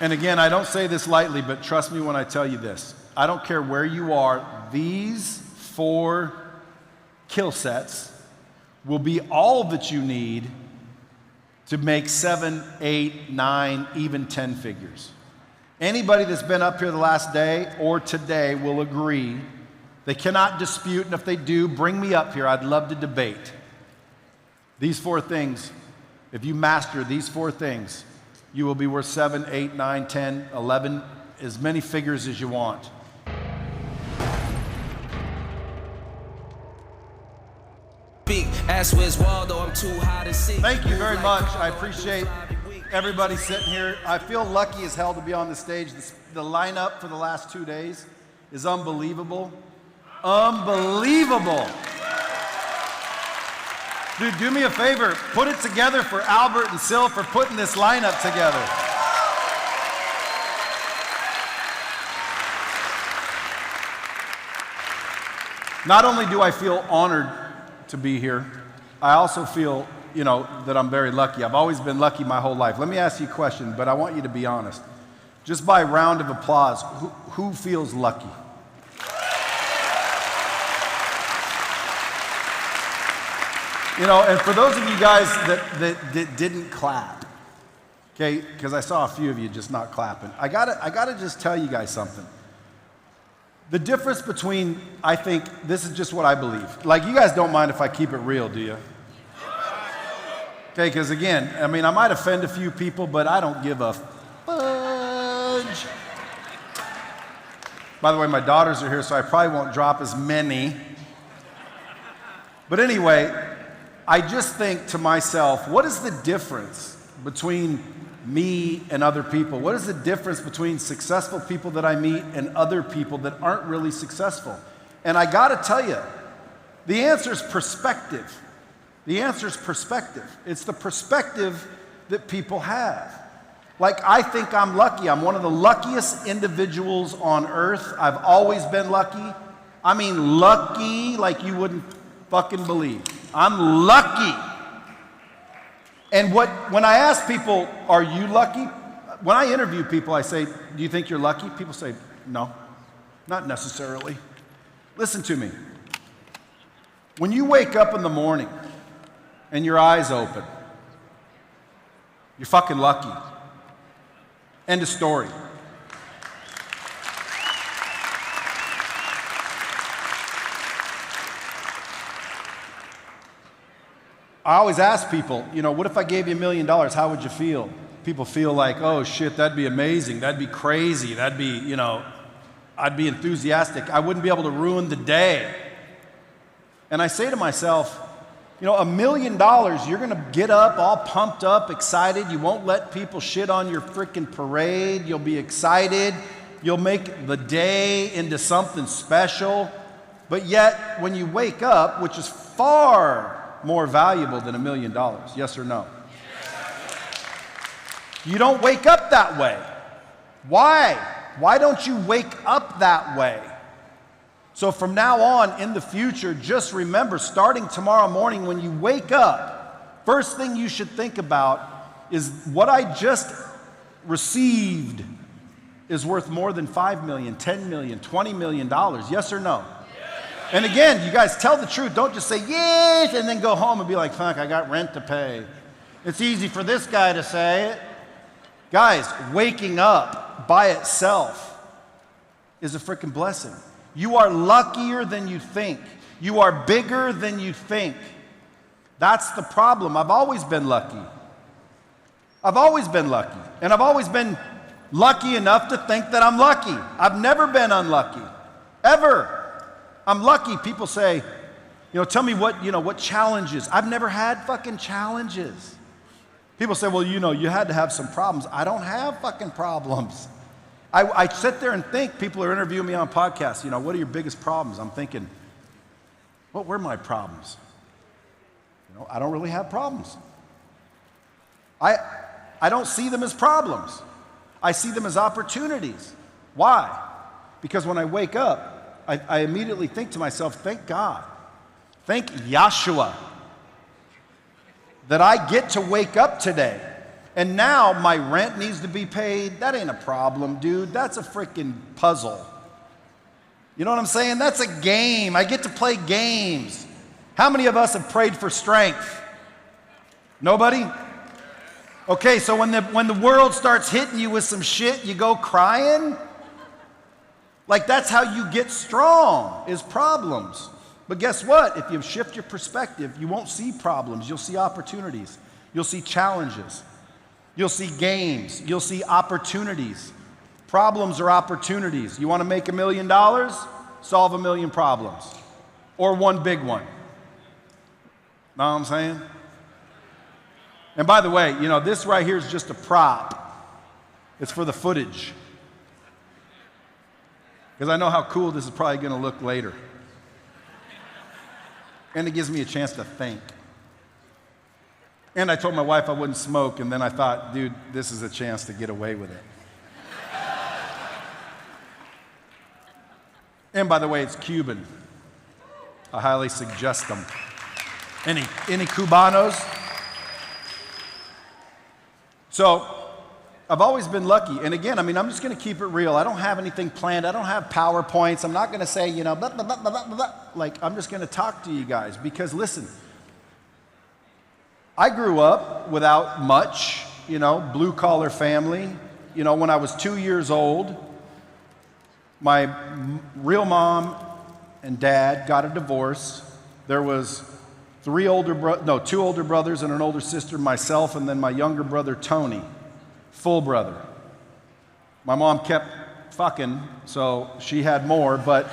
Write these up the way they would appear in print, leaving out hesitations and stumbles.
And again, I don't say this lightly, but trust me when I tell you this. I don't care where you are, these 4 kill sets will be all that you need to make 7, 8, 9, even 10 figures. Anybody that's been up here the last day or today will agree. They cannot dispute, and if they do, bring me up here. I'd love to debate. These 4 things, if you master these 4 things, you will be worth 7, 8, 9, 10, 11, as many figures as you want. Thank you very much. I appreciate everybody sitting here. I feel lucky as hell to be on the stage. The lineup for the last 2 days is unbelievable. Unbelievable. Dude, do me a favor. Put it together for Albert and Sil for putting this lineup together. Not only do I feel honored to be here, I also feel, that I'm very lucky. I've always been lucky my whole life. Let me ask you a question, but I want you to be honest. Just by a round of applause, who feels lucky? And for those of you guys that didn't clap, okay, because I saw a few of you just not clapping, I gotta just tell you guys something. The difference between, I think, this is just what I believe. Like, you guys don't mind if I keep it real, do you? Okay, because again, I might offend a few people, but I don't give a fudge. By the way, my daughters are here, so I probably won't drop as many. But anyway, I just think to myself, what is the difference between me and other people? What is the difference between successful people that I meet and other people that aren't really successful? And I gotta tell you, the answer is perspective. The answer is perspective. It's the perspective that people have. Like, I think I'm lucky. I'm one of the luckiest individuals on earth. I've always been lucky. Lucky like you wouldn't fucking believe. I'm lucky. And when I ask people, are you lucky? When I interview people, I say, do you think you're lucky? People say, no, not necessarily. Listen to me. When you wake up in the morning and your eyes open, you're fucking lucky. End of story. I always ask people, what if I gave you $1 million? How would you feel? People feel like, oh shit, that'd be amazing. That'd be crazy. That'd be, I'd be enthusiastic. I wouldn't be able to ruin the day. And I say to myself, $1 million, you're gonna get up all pumped up, excited. You won't let people shit on your freaking parade. You'll be excited. You'll make the day into something special. But yet, when you wake up, which is far more valuable than $1 million, yes or no? You don't wake up that way. Why? Why don't you wake up that way? So from now on, in the future, just remember, starting tomorrow morning when you wake up, first thing you should think about is what I just received is worth more than $5 million, $10 million, $20 million, yes or no? And again, you guys tell the truth. Don't just say, yes, and then go home and be like, fuck, I got rent to pay. It's easy for this guy to say it. Guys, waking up by itself is a freaking blessing. You are luckier than you think. You are bigger than you think. That's the problem. I've always been lucky. I've always been lucky. And I've always been lucky enough to think that I'm lucky. I've never been unlucky. Ever. I'm lucky. People say, tell me what challenges. I've never had fucking challenges. People say, well, you had to have some problems. I don't have fucking problems. I sit there and think, people are interviewing me on podcasts, what are your biggest problems? I'm thinking, what were my problems? I don't really have problems. I don't see them as problems. I see them as opportunities. Why? Because when I wake up, I immediately think to myself, thank God, thank Yahshua that I get to wake up today. And now my rent needs to be paid. That ain't a problem, dude. That's a freaking puzzle. You know what I'm saying? That's a game. I get to play games. How many of us have prayed for strength? Nobody? Okay, so when the world starts hitting you with some shit, you go crying? Like that's how you get strong, is problems. But guess what? If you shift your perspective, you won't see problems. You'll see opportunities. You'll see challenges. You'll see games. You'll see opportunities. Problems are opportunities. You want to make $1 million? Solve 1 million problems. Or one big one. Know what I'm saying? And by the way, you know, this right here is just a prop. It's for the footage. Because I know how cool this is probably going to look later. And it gives me a chance to think. And I told my wife I wouldn't smoke, and then I thought, dude, this is a chance to get away with it. And by the way, it's Cuban. I highly suggest them. Any Cubanos? So, I've always been lucky. And again, I mean, I'm just going to keep it real. I don't have anything planned. I don't have PowerPoints. I'm not going to say, you know, blah, blah, blah, blah, blah, blah. Like, I'm just going to talk to you guys. Because listen, I grew up without much, you know, blue-collar family. You know, when I was 2 years old, my real mom and dad got a divorce. There was two older brothers and an older sister, myself, and then my younger brother, Tony, full brother. My mom kept fucking, so she had more, but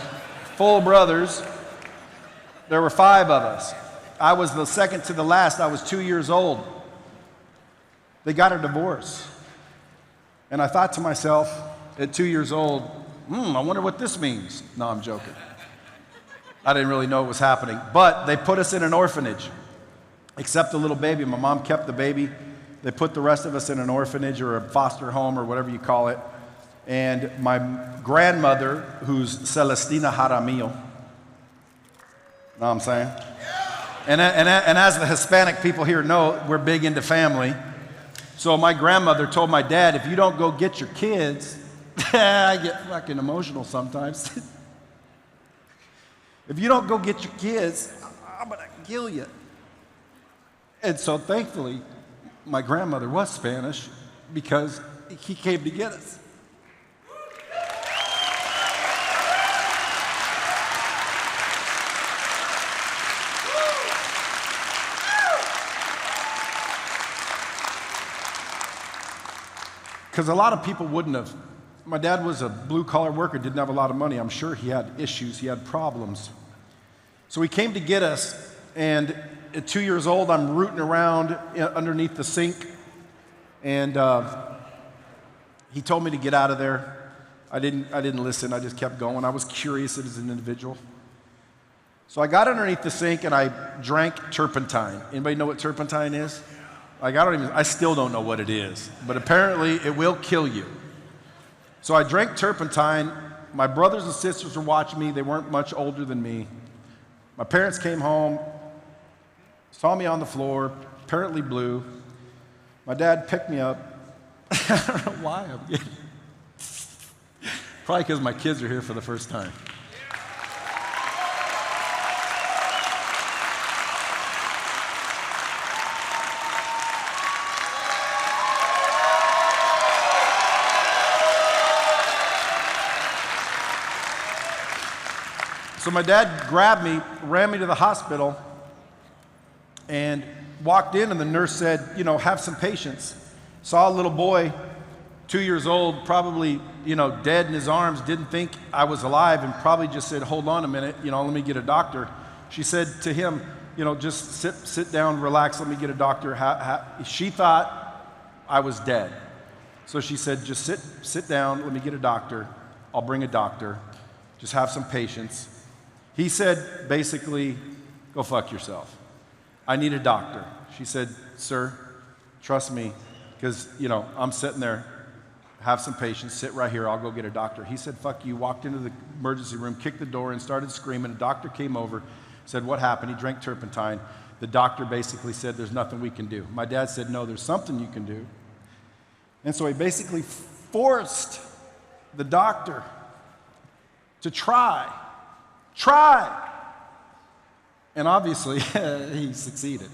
full brothers. There were 5 of us. I was the second to the last. I was 2 years old. They got a divorce. And I thought to myself, at 2 years old, I wonder what this means. No, I'm joking. I didn't really know what was happening. But they put us in an orphanage, except the little baby. My mom kept the baby. They put the rest of us in an orphanage or a foster home or whatever you call it. And my grandmother, who's Celestina Jaramillo, know what I'm saying? And as the Hispanic people here know, we're big into family. So my grandmother told my dad, if you don't go get your kids, I get fucking emotional sometimes. If you don't go get your kids, I'm going to kill you. And so thankfully, my grandmother was Spanish because he came to get us. Because a lot of people wouldn't have. My dad was a blue-collar worker, didn't have a lot of money. I'm sure he had issues, he had problems. So he came to get us, and at 2 years old, I'm rooting around underneath the sink, and he told me to get out of there. I didn't listen, I just kept going. I was curious as an individual. So I got underneath the sink, and I drank turpentine. Anybody know what turpentine is? Like, I still don't know what it is, but apparently it will kill you. So I drank turpentine. My brothers and sisters were watching me. They weren't much older than me. My parents came home, saw me on the floor, apparently blue. My dad picked me up. I don't know why I'm getting. Probably because my kids are here for the first time. So my dad grabbed me, ran me to the hospital, and walked in, and the nurse said, you know, have some patience. Saw a little boy, 2 years old, probably, you know, dead in his arms, didn't think I was alive, and probably just said, hold on a minute, you know, let me get a doctor. She said to him, you know, just sit down, relax, let me get a doctor. She thought I was dead. So she said, just sit down, let me get a doctor. I'll bring a doctor. Just have some patience. He said, basically, go fuck yourself. I need a doctor. She said, sir, trust me, because, you know, I'm sitting there, have some patience, sit right here, I'll go get a doctor. He said, fuck you, walked into the emergency room, kicked the door, and started screaming. A doctor came over, said, what happened? He drank turpentine. The doctor basically said, there's nothing we can do. My dad said, no, there's something you can do. And so he basically forced the doctor to try. And obviously, he succeeded.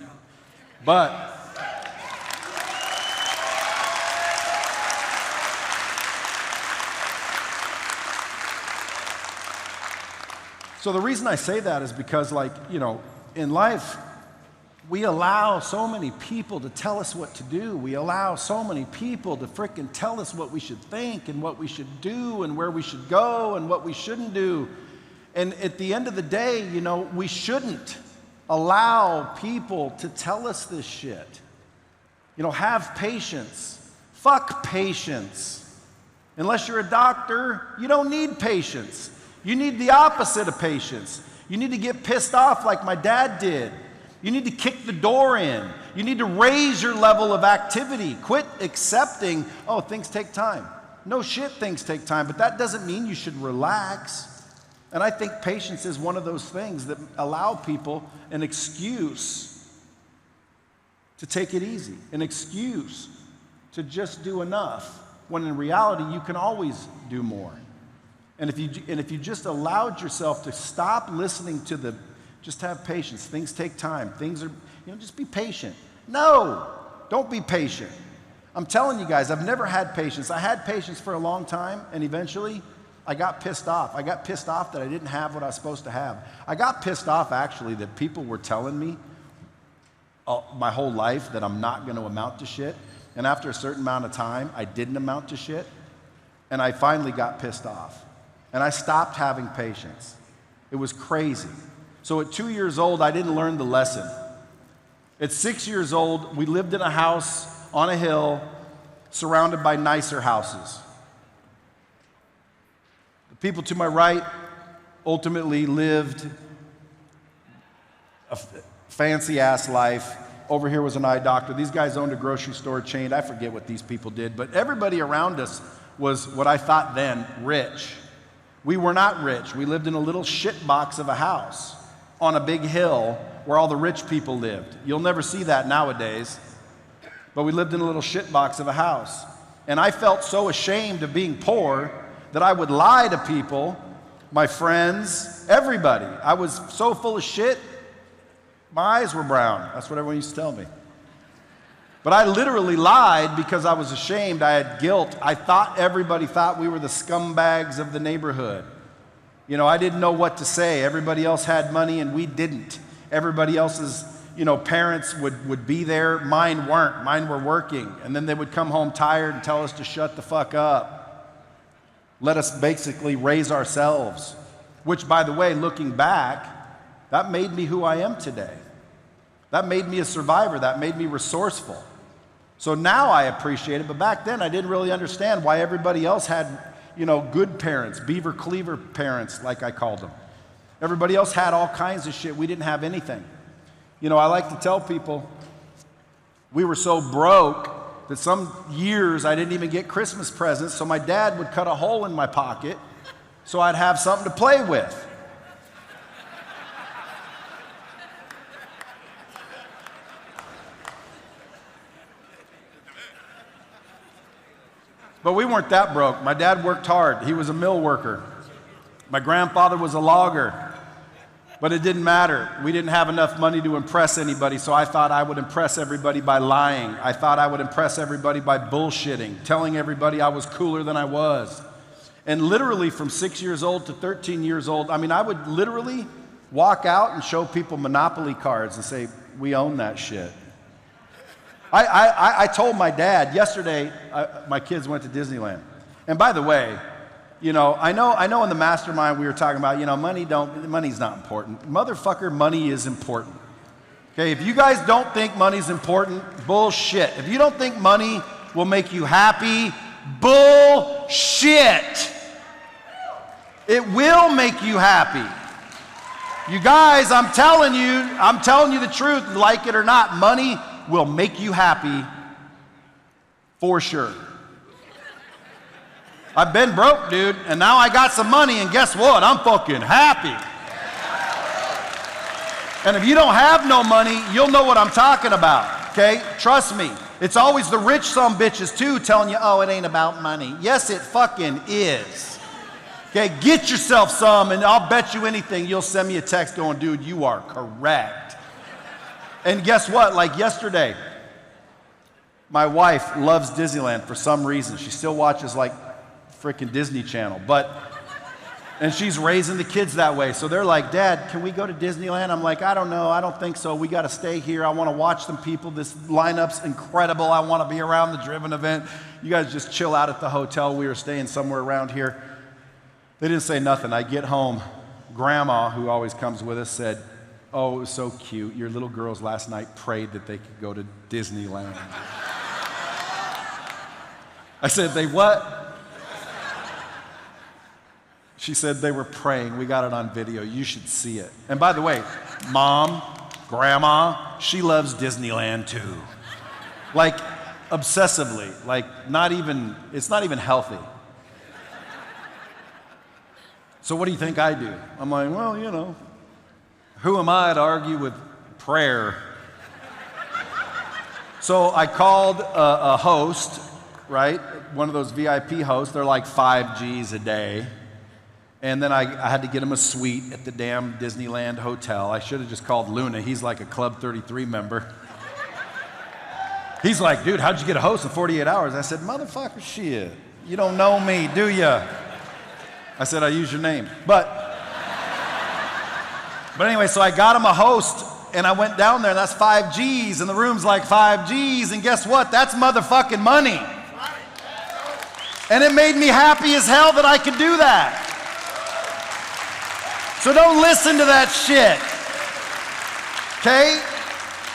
But so the reason I say that is because, like, you know, in life, we allow so many people to tell us what to do. We allow so many people to frickin' tell us what we should think and what we should do and where we should go and what we shouldn't do. And at the end of the day, you know, we shouldn't allow people to tell us this shit. You know, have patience. Fuck patience. Unless you're a doctor, you don't need patience. You need the opposite of patience. You need to get pissed off like my dad did. You need to kick the door in. You need to raise your level of activity. Quit accepting, oh, things take time. No shit, things take time, but that doesn't mean you should relax. And I think patience is one of those things that allow people an excuse to take it easy, an excuse to just do enough, when in reality you can always do more. And if you just allowed yourself to stop listening to the, just have patience, things take time, things are, you know, just be patient. No, don't be patient. I'm telling you guys, I've never had patience. I had patience for a long time, and eventually I got pissed off. I got pissed off that I didn't have what I was supposed to have. I got pissed off, actually, that people were telling me my whole life that I'm not going to amount to shit. And after a certain amount of time, I didn't amount to shit. And I finally got pissed off. And I stopped having patience. It was crazy. So at 2 years old, I didn't learn the lesson. At 6 years old, we lived in a house on a hill surrounded by nicer houses. The people to my right ultimately lived a fancy-ass life. Over here was an eye doctor. These guys owned a grocery store chain. I forget what these people did, but everybody around us was what I thought then rich. We were not rich. We lived in a little shit box of a house on a big hill where all the rich people lived. You'll never see that nowadays. But we lived in a little shit box of a house. And I felt so ashamed of being poor that I would lie to people, my friends, everybody. I was so full of shit, my eyes were brown. That's what everyone used to tell me. But I literally lied because I was ashamed. I had guilt. I thought everybody thought we were the scumbags of the neighborhood. You know, I didn't know what to say. Everybody else had money and we didn't. Everybody else's, you know, parents would be there. Mine weren't. Mine were working. And then they would come home tired and tell us to shut the fuck up. Let us basically raise ourselves. Which, by the way, looking back, that made me who I am today. That made me a survivor. That made me resourceful. So now I appreciate it, but back then I didn't really understand why everybody else had, you know, good parents, beaver cleaver parents, like I called them. Everybody else had all kinds of shit. We didn't have anything. You know, I like to tell people we were so broke that some years I didn't even get Christmas presents, so my dad would cut a hole in my pocket so I'd have something to play with. But we weren't that broke. My dad worked hard. He was a mill worker. My grandfather was a logger. But it didn't matter. We didn't have enough money to impress anybody, so I thought I would impress everybody by lying. I thought I would impress everybody by bullshitting, telling everybody I was cooler than I was. And literally from 6 years old to 13 years old, I mean, I would literally walk out and show people Monopoly cards and say, we own that shit. I told my dad yesterday, my kids went to Disneyland. And by the way, you know in the mastermind we were talking about, you know, money's not important. Motherfucker, money is important. Okay, if you guys don't think money's important, bullshit. If you don't think money will make you happy, bullshit. It will make you happy. You guys, I'm telling you the truth, like it or not, money will make you happy for sure. I've been broke, dude, and now I got some money, and guess what? I'm fucking happy. And if you don't have no money, you'll know what I'm talking about, okay? Trust me. It's always the rich some bitches too telling you, oh, it ain't about money. Yes, it fucking is. Okay, get yourself some, and I'll bet you anything you'll send me a text going, dude, you are correct. And guess what? Like yesterday, my wife loves Disneyland for some reason. She still watches like freaking Disney Channel, and she's raising the kids that way. So they're like, Dad, can we go to Disneyland? I'm like, I don't know. I don't think so. We got to stay here. I want to watch some people. This lineup's incredible. I want to be around the Driven event. You guys just chill out at the hotel. We were staying somewhere around here. They didn't say nothing. I get home. Grandma, who always comes with us, said, oh, it was so cute. Your little girls last night prayed that they could go to Disneyland. I said, they what? She said they were praying. We got it on video. You should see it. And by the way, Mom, Grandma, she loves Disneyland too. Like obsessively, like it's not even healthy. So what do you think I do? I'm like, well, you know, who am I to argue with prayer? So I called a host, right? One of those VIP hosts. They're like 5 G's a day. And then I had to get him a suite at the damn Disneyland hotel. I should have just called Luna. He's like a Club 33 member. He's like, dude, how'd you get a host in 48 hours? I said, motherfucker, shit. You don't know me, do ya? I said, I use your name. But anyway, so I got him a host, and I went down there, and that's 5 G's, and the room's like 5 G's, and guess what? That's motherfucking money. And it made me happy as hell that I could do that. So don't listen to that shit. Okay?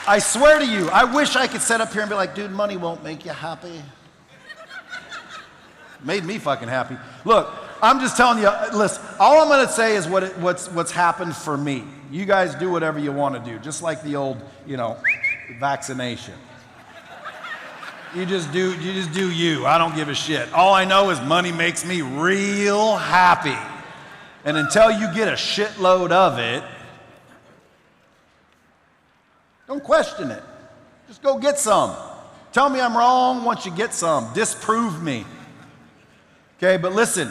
I swear to you, I wish I could sit up here and be like, dude, money won't make you happy. Made me fucking happy. Look, I'm just telling you, listen, all I'm going to say is what's happened for me. You guys do whatever you want to do, just like the old, vaccination. You just do you. I don't give a shit. All I know is money makes me real happy. And until you get a shitload of it, don't question it. Just go get some. Tell me I'm wrong once you get some. Disprove me. Okay, but listen,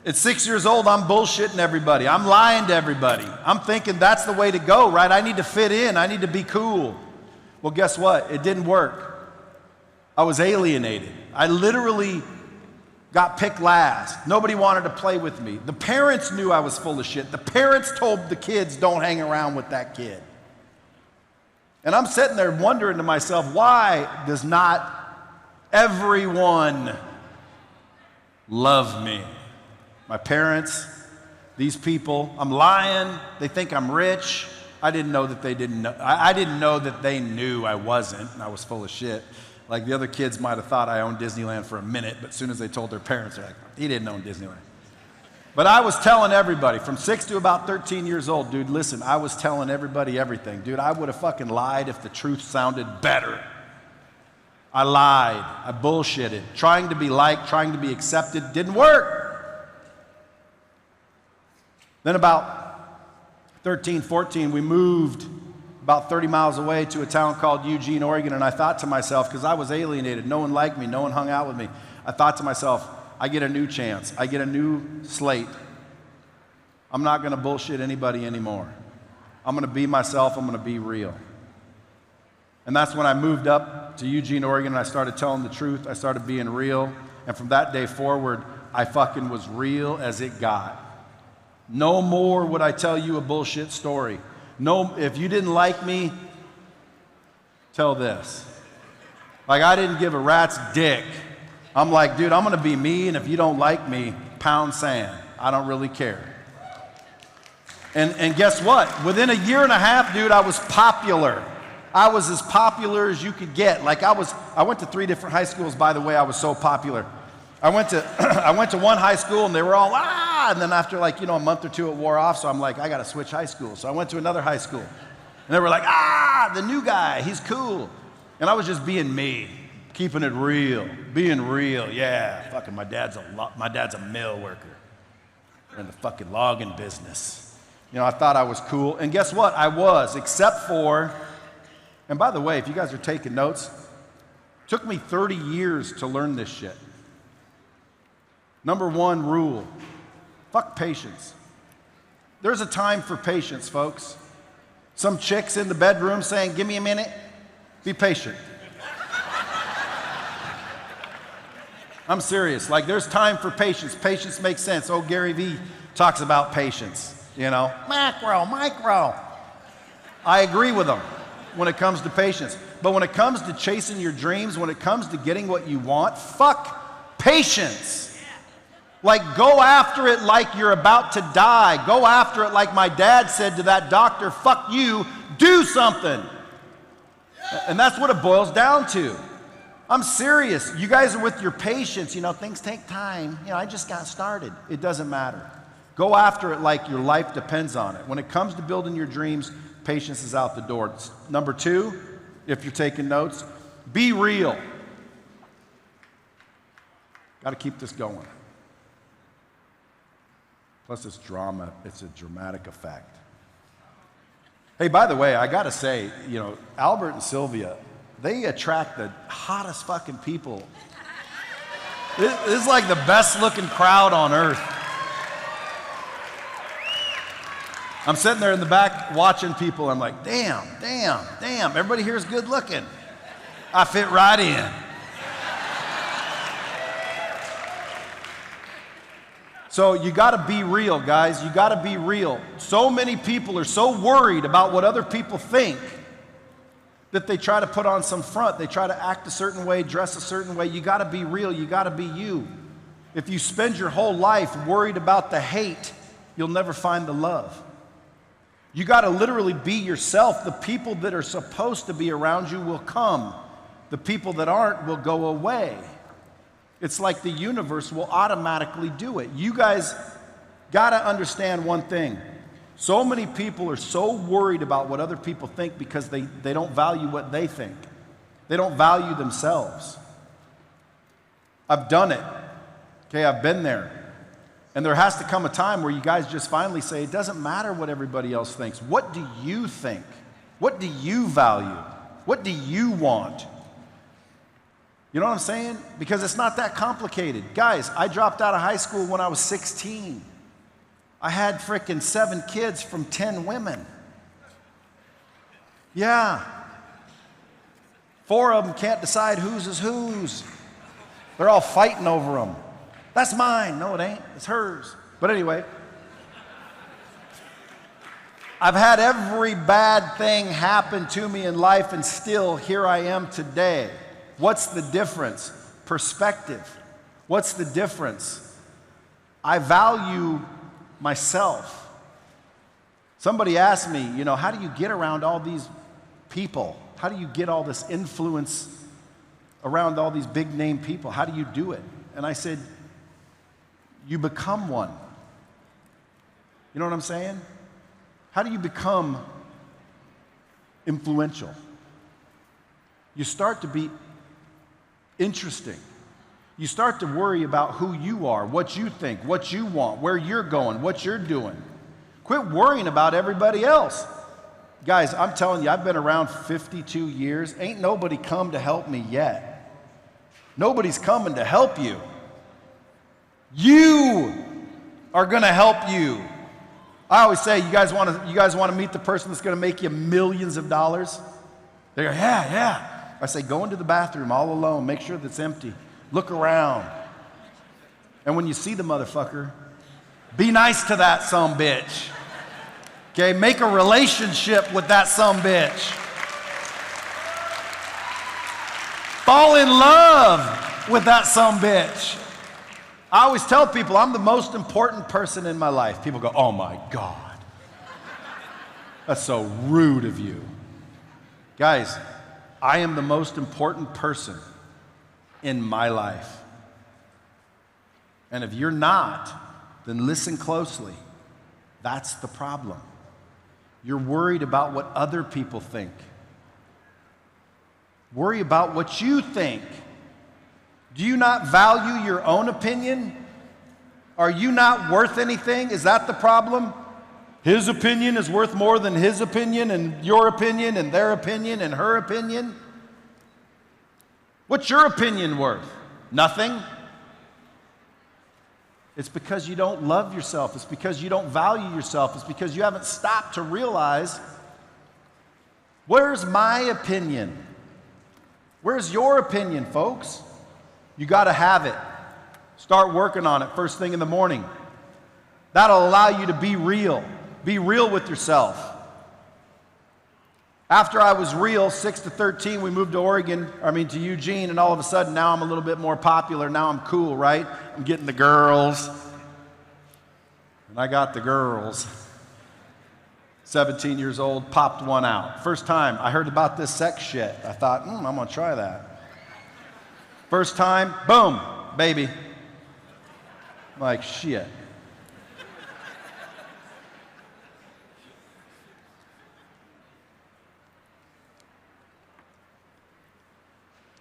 at 6 years old, I'm bullshitting everybody. I'm lying to everybody. I'm thinking that's the way to go, right? I need to fit in. I need to be cool. Well, guess what? It didn't work. I was alienated. I literally got picked last. Nobody wanted to play with me. The parents knew I was full of shit. The parents told the kids, don't hang around with that kid. And I'm sitting there wondering to myself, why does not everyone love me? My parents, these people. I'm lying. They think I'm rich. I didn't know that they didn't know. I didn't know that they knew I wasn't, and I was full of shit. Like the other kids might have thought I owned Disneyland for a minute, but as soon as they told their parents, they're like, he didn't own Disneyland. But I was telling everybody, from 6 to about 13 years old, dude, listen, I was telling everybody everything. Dude, I would have fucking lied if the truth sounded better. I lied. I bullshitted. Trying to be liked, trying to be accepted, didn't work. Then about 13, 14, we moved about 30 miles away to a town called Eugene, Oregon, and I thought to myself, because I was alienated, no one liked me, no one hung out with me, I thought to myself, I get a new chance, I get a new slate. I'm not gonna bullshit anybody anymore. I'm gonna be myself, I'm gonna be real. And that's when I moved up to Eugene, Oregon, and I started telling the truth, I started being real, and from that day forward, I fucking was real as it got. No more would I tell you a bullshit story. No, if you didn't like me, tell this. Like, I didn't give a rat's dick. I'm like, dude, I'm gonna be me, and if you don't like me, pound sand. I don't really care. And guess what? Within a year and a half, dude, I was popular. I was as popular as you could get. Like I went to 3 different high schools, by the way, I was so popular. I went to one high school and they were all, and then after a month or two it wore off, so I'm like, I gotta switch high school. So I went to another high school and they were like, the new guy, he's cool. And I was just being me, keeping it real, being real, yeah. Fucking my dad's a mill worker. We're in the fucking logging business. I thought I was cool, and guess what? I was, except for, and by the way, if you guys are taking notes, Took me 30 years to learn this shit. Number one rule, fuck patience. There's a time for patience, folks. Some chicks in the bedroom saying, give me a minute. Be patient. I'm serious. Like, there's time for patience. Patience makes sense. Oh, Gary Vee talks about patience, you know. Micro. I agree with him when it comes to patience. But when it comes to chasing your dreams, when it comes to getting what you want, fuck patience. Like, go after it like you're about to die. Go after it like my dad said to that doctor, fuck you, do something. And that's what it boils down to. I'm serious. You guys are with your patience. You know, things take time. You know, I just got started. It doesn't matter. Go after it like your life depends on it. When it comes to building your dreams, patience is out the door. Number two, if you're taking notes, be real. Got to keep this going. Plus it's drama. It's a dramatic effect. Hey, by the way, I got to say, you know, Albert and Sylvia, they attract the hottest fucking people. This is like the best looking crowd on earth. I'm sitting there in the back watching people. I'm like, damn. Everybody here is good looking. I fit right in. So you got to be real, guys. You got to be real. So many people are so worried about what other people think that they try to put on some front. They try to act a certain way, dress a certain way. You got to be real. You got to be you. If you spend your whole life worried about the hate, you'll never find the love. You got to literally be yourself. The people that are supposed to be around you will come. The people that aren't will go away. It's like the universe will automatically do it. You guys got to understand one thing. So many people are so worried about what other people think because they don't value what they think. They don't value themselves. I've done it. Okay, I've been there. And there has to come a time where you guys just finally say, it doesn't matter what everybody else thinks. What do you think? What do you value? What do you want? You know what I'm saying? Because it's not that complicated. Guys, I dropped out of high school when I was 16. I had frickin' 7 kids from 10 women. Yeah. 4 of them can't decide whose is whose. They're all fighting over them. That's mine. No, it ain't. It's hers. But anyway, I've had every bad thing happen to me in life, and still here I am today. What's the difference? Perspective. What's the difference? I value myself. Somebody asked me, you know, how do you get around all these people? How do you get all this influence around all these big name people? How do you do it? And I said, you become one. You know what I'm saying? How do you become influential? You start to be interesting. You start to worry about who you are, what you think, what you want, where you're going, what you're doing. Quit worrying about everybody else. Guys, I'm telling you, I've been around 52 years. Ain't nobody come to help me yet. Nobody's coming to help you. You are going to help you. I always say, you guys want to meet the person that's going to make you millions of dollars? They go, yeah. I say, go into the bathroom all alone. Make sure that's empty. Look around. And when you see the motherfucker, be nice to that sumbitch. Okay, make a relationship with that sumbitch. Fall in love with that sumbitch. I always tell people I'm the most important person in my life. People go, oh my God. That's so rude of you. Guys, I am the most important person in my life. And if you're not, then listen closely. That's the problem. You're worried about what other people think. Worry about what you think. Do you not value your own opinion? Are you not worth anything? Is that the problem? His opinion is worth more than his opinion and your opinion and their opinion and her opinion? What's your opinion worth? Nothing. It's because you don't love yourself. It's because you don't value yourself. It's because you haven't stopped to realize, where's my opinion? Where's your opinion, folks? You got to have it. Start working on it first thing in the morning. That'll allow you to be real. Be real with yourself. After I was real, 6 to 13, we moved to Eugene, and all of a sudden now I'm a little bit more popular. Now I'm cool, right? I'm getting the girls. And I got the girls. 17 years old, popped one out. First time I heard about this sex shit, I thought, I'm gonna try that. First time, boom, baby. I'm like, shit.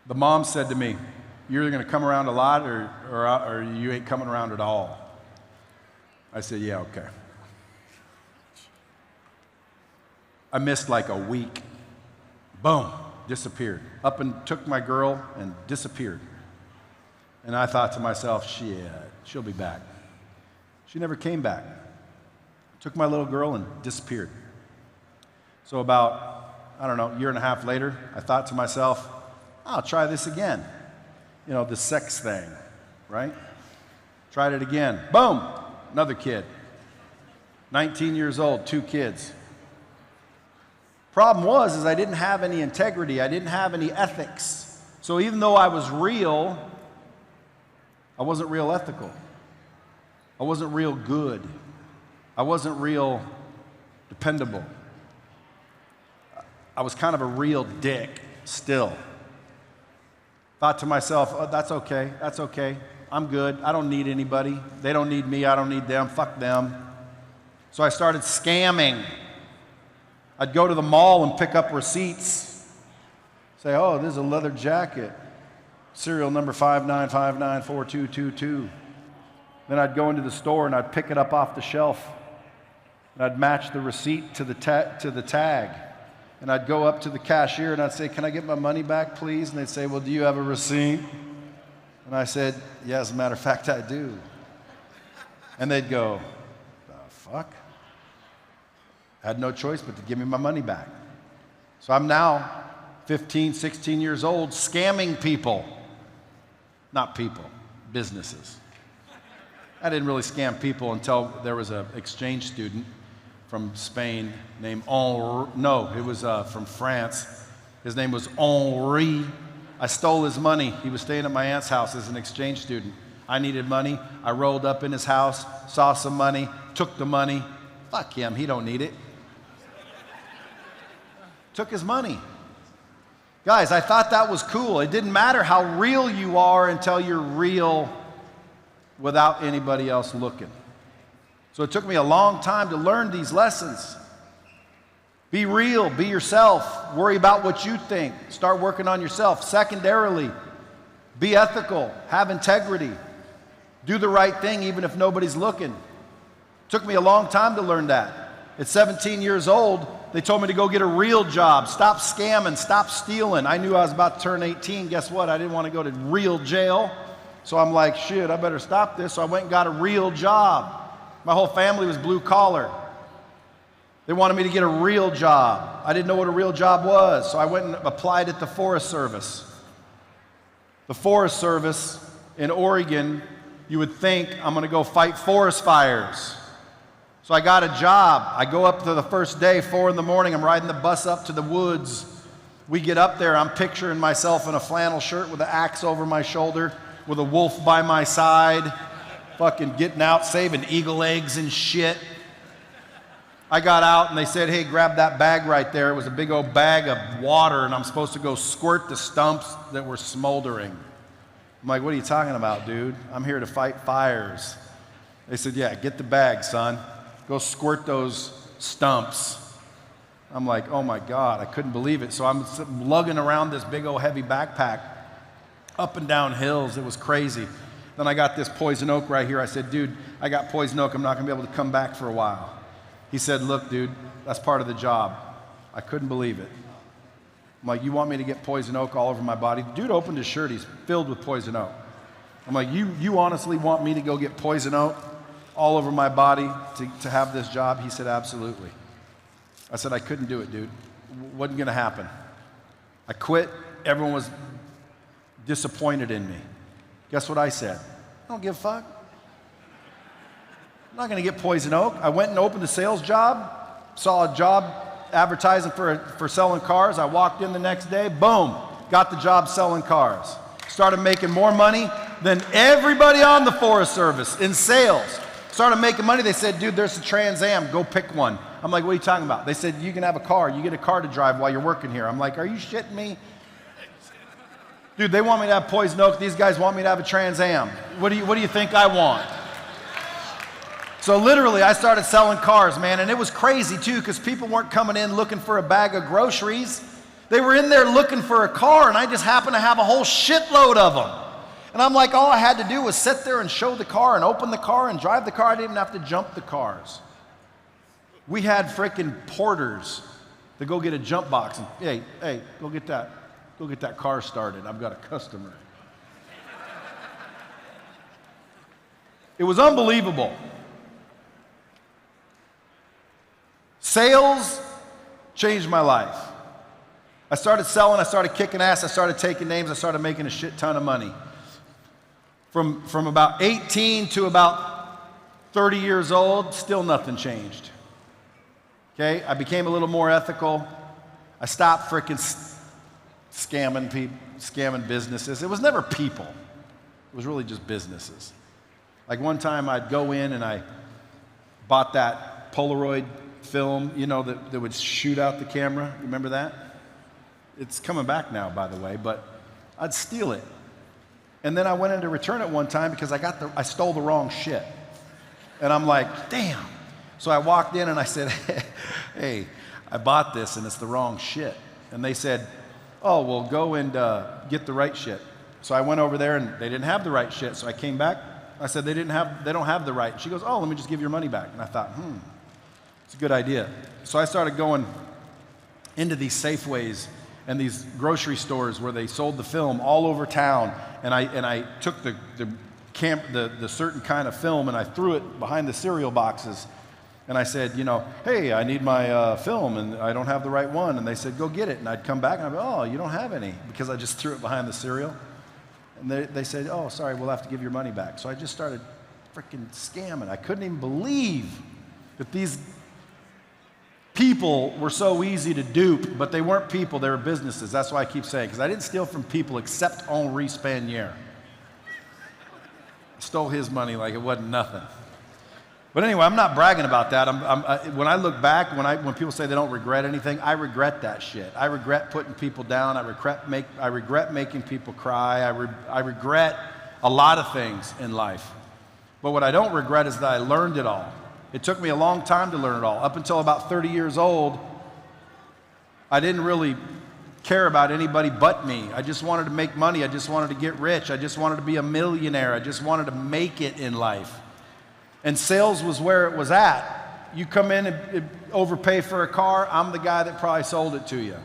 The mom said to me, you're either going to come around a lot or you ain't coming around at all. I said, yeah, okay. I missed like a week. Boom, disappeared. Up and took my girl and disappeared. And I thought to myself, shit, she'll be back. She never came back. Took my little girl and disappeared. So about, a year and a half later, I thought to myself, I'll try this again. The sex thing, right? Tried it again. Boom, another kid. 19 years old, 2 kids. Problem was I didn't have any integrity. I didn't have any ethics. So even though I was real, I wasn't real ethical. I wasn't real good. I wasn't real dependable. I was kind of a real dick still. Thought to myself, oh, that's okay. I'm good. I don't need anybody. They don't need me. I don't need them. Fuck them. So I started scamming. I'd go to the mall and pick up receipts. Say, oh, this is a leather jacket. Serial number 59594222. Then I'd go into the store and I'd pick it up off the shelf. And I'd match the receipt to the tag. And I'd go up to the cashier and I'd say, can I get my money back, please? And they'd say, well, do you have a receipt? And I said, yeah, as a matter of fact, I do. And they'd go, the fuck? I had no choice but to give me my money back. So I'm now 15, 16 years old, scamming people. Not people, businesses. I didn't really scam people until there was an exchange student from Spain named from France. His name was Henri. I stole his money. He was staying at my aunt's house as an exchange student. I needed money. I rolled up in his house, saw some money, took the money. Fuck him, he don't need it. Took his money. Guys, I thought that was cool. It didn't matter how real you are until you're real without anybody else looking. So it took me a long time to learn these lessons. Be real, be yourself, worry about what you think, start working on yourself. Secondarily, be ethical, have integrity, do the right thing even if nobody's looking. It took me a long time to learn that. At 17 years old, they told me to go get a real job, stop scamming, stop stealing. I knew I was about to turn 18. Guess what? I didn't want to go to real jail. So I'm like, shit, I better stop this. So I went and got a real job. My whole family was blue collar. They wanted me to get a real job. I didn't know what a real job was, so I went and applied at the Forest Service. The Forest Service in Oregon, you would think I'm going to go fight forest fires. So I got a job. I go up to the first day, 4 in the morning. I'm riding the bus up to the woods. We get up there. I'm picturing myself in a flannel shirt with an axe over my shoulder, with a wolf by my side, fucking getting out, saving eagle eggs and shit. I got out and they said, hey, grab that bag right there. It was a big old bag of water and I'm supposed to go squirt the stumps that were smoldering. I'm like, what are you talking about, dude? I'm here to fight fires. They said, yeah, get the bag, son. Go squirt those stumps. I'm like, oh my God, I couldn't believe it. So I'm lugging around this big old heavy backpack up and down hills. It was crazy. Then I got this poison oak right here. I said, dude, I got poison oak. I'm not going to be able to come back for a while. He said, look, dude, that's part of the job. I couldn't believe it. I'm like, you want me to get poison oak all over my body? Dude opened his shirt, he's filled with poison oak. I'm like, you honestly want me to go get poison oak all over my body to have this job? He said, absolutely. I said, I couldn't do it, dude. Wasn't gonna happen. I quit, everyone was disappointed in me. Guess what I said? I don't give a fuck. I'm not gonna get poison oak. I went and opened a sales job, saw a job advertising for selling cars. I walked in the next day, boom, got the job selling cars. Started making more money than everybody on the Forest Service in sales. Started making money. They said, dude, there's a Trans Am, go pick one. I'm like, what are you talking about? They said, you can have a car. You get a car to drive while you're working here. I'm like, are you shitting me? Dude, they want me to have poison oak. These guys want me to have a Trans Am. What do you think I want? So literally, I started selling cars, man, and it was crazy too, because people weren't coming in looking for a bag of groceries. They were in there looking for a car, and I just happened to have a whole shitload of them. And I'm like, all I had to do was sit there and show the car and open the car and drive the car. I didn't even have to jump the cars. We had freaking porters to go get a jump box and, hey, go get that car started. I've got a customer. It was unbelievable. Sales changed my life. I started selling, I started kicking ass, I started taking names, I started making a shit ton of money. From about 18 to about 30 years old, still nothing changed. Okay, I became a little more ethical. I stopped freaking scamming businesses. It was never people. It was really just businesses. Like one time I'd go in and I bought that Polaroid film, you know, that would shoot out the camera. Remember that? It's coming back now, by the way, but I'd steal it. And then I went in to return it one time because I stole the wrong shit. And I'm like, damn. So I walked in and I said, hey, I bought this and it's the wrong shit. And they said, oh, well, go and get the right shit. So I went over there and they didn't have the right shit. So I came back. I said, they don't have the right. She goes, oh, let me just give your money back. And I thought, it's a good idea. So I started going into these Safeways and these grocery stores where they sold the film all over town. And I took the certain kind of film and I threw it behind the cereal boxes. And I said, you know, hey, I need my film and I don't have the right one. And they said, go get it. And I'd come back and I'd go, oh, you don't have any, because I just threw it behind the cereal. And they said, oh, sorry, we'll have to give your money back. So I just started freaking scamming. I couldn't even believe that these people were so easy to dupe, but they weren't people, they were businesses. That's why I keep saying, because I didn't steal from people except Henri Spanier. I stole his money like it wasn't nothing. But anyway, I'm not bragging about that. When I look back, when people say they don't regret anything, I regret that shit. I regret putting people down. I regret making people cry. I regret a lot of things in life. But what I don't regret is that I learned it all. It took me a long time to learn it all. Up until about 30 years old, I didn't really care about anybody but me. I just wanted to make money. I just wanted to get rich. I just wanted to be a millionaire. I just wanted to make it in life. And sales was where it was at. You come in and overpay for a car, I'm the guy that probably sold it to you.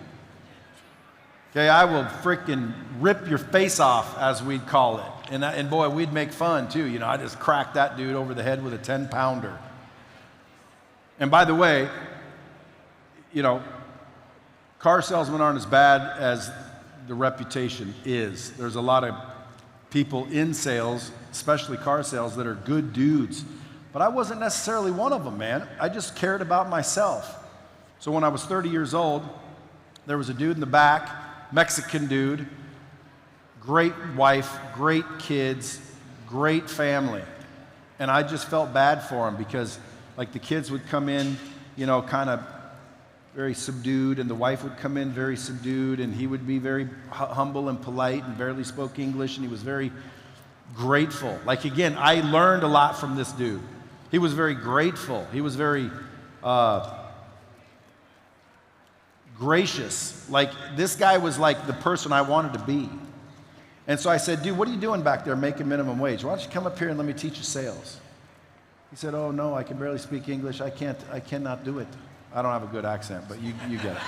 Okay, I will freaking rip your face off, as we'd call it. And boy, we'd make fun too. You know, I just cracked that dude over the head with a 10-pounder. And by the way, you know, car salesmen aren't as bad as the reputation is. There's a lot of people in sales, especially car sales, that are good dudes. But I wasn't necessarily one of them, man. I just cared about myself. So when I was 30 years old, there was a dude in the back, Mexican dude, great wife, great kids, great family. And I just felt bad for him because, like, the kids would come in, you know, kind of very subdued, and the wife would come in very subdued, and he would be very humble and polite and barely spoke English, and he was very grateful. Like, again, I learned a lot from this dude. He was very grateful. He was very gracious. Like, this guy was like the person I wanted to be. And so I said, dude, what are you doing back there making minimum wage? Why don't you come up here and let me teach you sales? He said, oh, no, I can barely speak English. I cannot do it. I don't have a good accent, but you get it.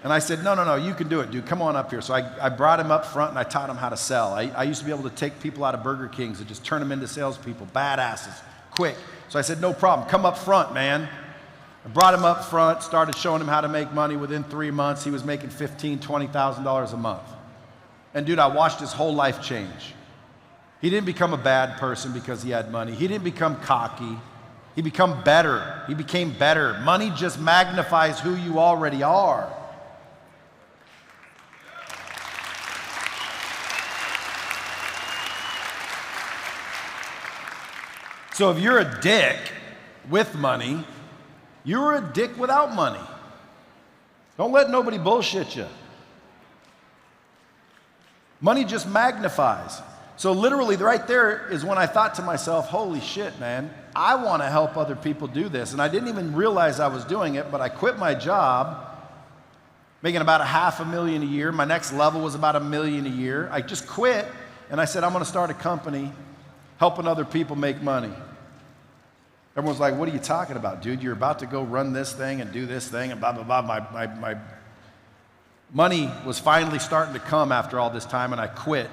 And I said, no, you can do it, dude. Come on up here. So I brought him up front and I taught him how to sell. I used to be able to take people out of Burger Kings and just turn them into salespeople, badasses, quick. So I said, no problem. Come up front, man. I brought him up front, started showing him how to make money. Within 3 months, he was making $15,000, $20,000 a month. And dude, I watched his whole life change. He didn't become a bad person because he had money. He didn't become cocky. He became better. He became better. Money just magnifies who you already are. So if you're a dick with money, you're a dick without money. Don't let nobody bullshit you. Money just magnifies. So literally right there is when I thought to myself, holy shit, man, I want to help other people do this. And I didn't even realize I was doing it, but I quit my job, making about $500,000 a year. My next level was about $1 million a year. I just quit, and I said, I'm going to start a company helping other people make money. Everyone's like, what are you talking about, dude? You're about to go run this thing and do this thing and blah, blah, blah. My money was finally starting to come after all this time, and I quit.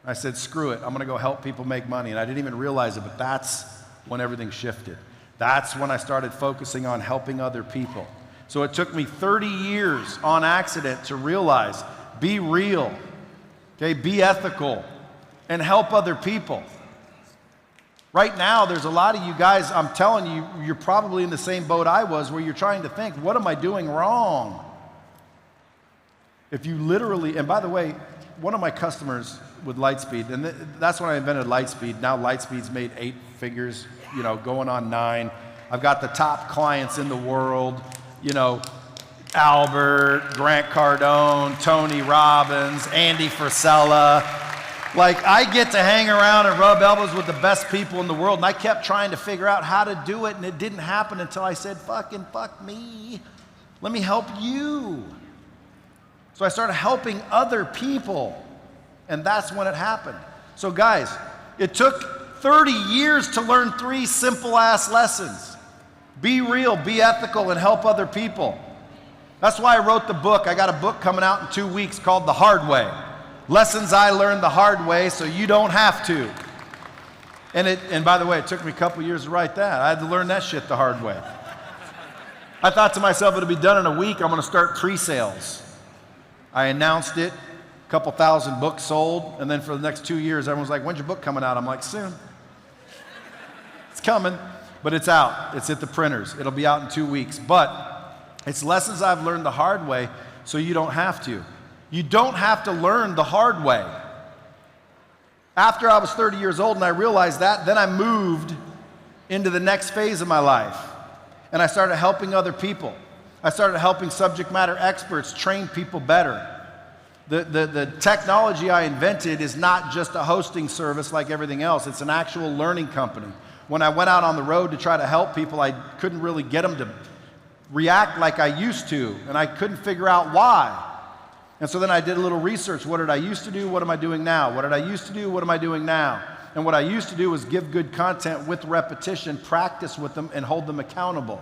I said, screw it. I'm going to go help people make money. And I didn't even realize it, but that's when everything shifted. That's when I started focusing on helping other people. So it took me 30 years on accident to realize, be real, okay, be ethical, and help other people. Right now, there's a lot of you guys, I'm telling you, you're probably in the same boat I was, where you're trying to think, what am I doing wrong? If you literally, and by the way, one of my customers with Lightspeed, and that's when I invented Lightspeed. Now Lightspeed's made 8 figures, going on 9. I've got the top clients in the world, Albert, Grant Cardone, Tony Robbins, Andy Frisella. Like, I get to hang around and rub elbows with the best people in the world, and I kept trying to figure out how to do it, and it didn't happen until I said, fuck me. Let me help you. So I started helping other people, and that's when it happened. So guys, it took 30 years to learn 3 simple-ass lessons. Be real, be ethical, and help other people. That's why I wrote the book. I got a book coming out in 2 weeks called The Hard Way. Lessons I learned the hard way so you don't have to. And by the way, it took me a couple years to write that. I had to learn that shit the hard way. I thought to myself, it'll be done in a week. I'm going to start pre-sales. I announced it, a couple thousand books sold, and then for the next 2 years, everyone's like, when's your book coming out? I'm like, soon. It's coming, but it's out. It's at the printers. It'll be out in 2 weeks. But it's lessons I've learned the hard way so you don't have to. You don't have to learn the hard way. After I was 30 years old and I realized that, then I moved into the next phase of my life. And I started helping other people. I started helping subject matter experts train people better. The technology I invented is not just a hosting service like everything else. It's an actual learning company. When I went out on the road to try to help people, I couldn't really get them to react like I used to, and I couldn't figure out why. And so then I did a little research. What did I used to do? What am I doing now? What did I used to do? What am I doing now? And what I used to do was give good content with repetition, practice with them, and hold them accountable.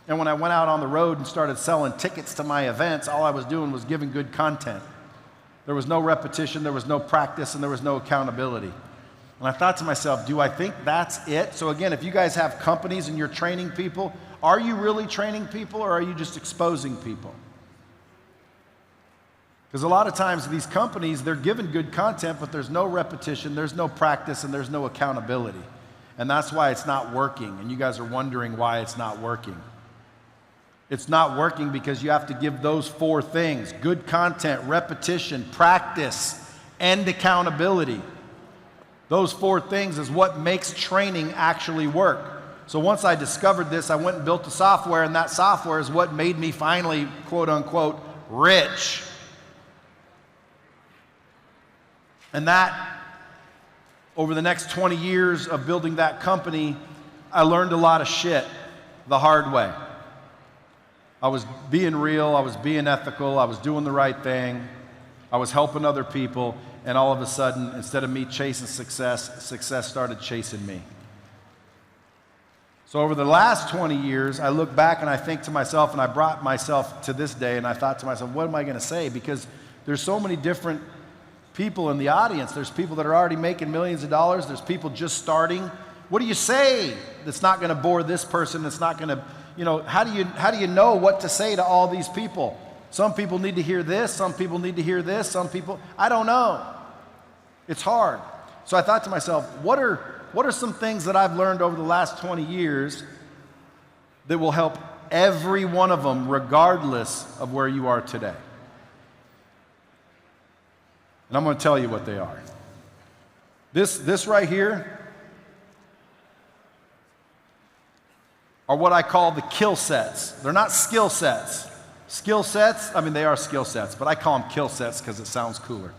And when I went out on the road and started selling tickets to my events, all I was doing was giving good content. There was no repetition, there was no practice, and there was no accountability. And I thought to myself, do I think that's it? So again, if you guys have companies and you're training people, are you really training people or are you just exposing people? Because a lot of times these companies, they're given good content, but there's no repetition, there's no practice, and there's no accountability. And that's why it's not working. And you guys are wondering why it's not working. It's not working because you have to give those 4 things: good content, repetition, practice, and accountability. Those 4 things is what makes training actually work. So once I discovered this, I went and built the software, and that software is what made me finally, quote unquote, rich. And that, over the next 20 years of building that company, I learned a lot of shit the hard way. I was being real, I was being ethical, I was doing the right thing, I was helping other people, and all of a sudden, instead of me chasing success, success started chasing me. So over the last 20 years, I look back and I think to myself, and I brought myself to this day, and I thought to myself, what am I going to say? Because there's so many different people in the audience. There's people that are already making millions of dollars. There's people just starting. What do you say that's not going to bore this person, that's not going to, how do you know what to say to all these people? Some people need to hear this, some people need to hear this, some people, I don't know. It's hard. So I thought to myself, what are some things that I've learned over the last 20 years that will help every one of them regardless of where you are today? And I'm going to tell you what they are. This right here are what I call the kill sets. They're not skill sets. Skill sets, they are skill sets, but I call them kill sets because it sounds cooler.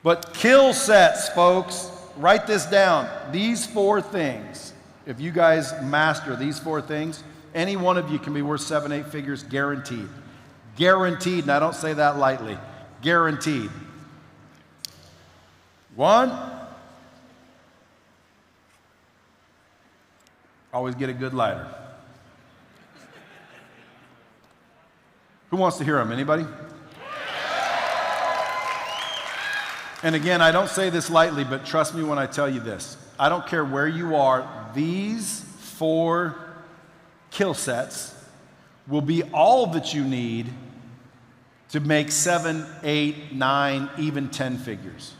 But kill sets, folks, write this down. These 4 things, if you guys master these 4 things, any one of you can be worth 7, 8 figures, guaranteed. Guaranteed, and I don't say that lightly. Guaranteed. 1, always get a good lighter. Who wants to hear them? Anybody? And again, I don't say this lightly, but trust me when I tell you this. I don't care where you are, these 4 kill sets will be all that you need to make 7, 8, 9, even 10 figures.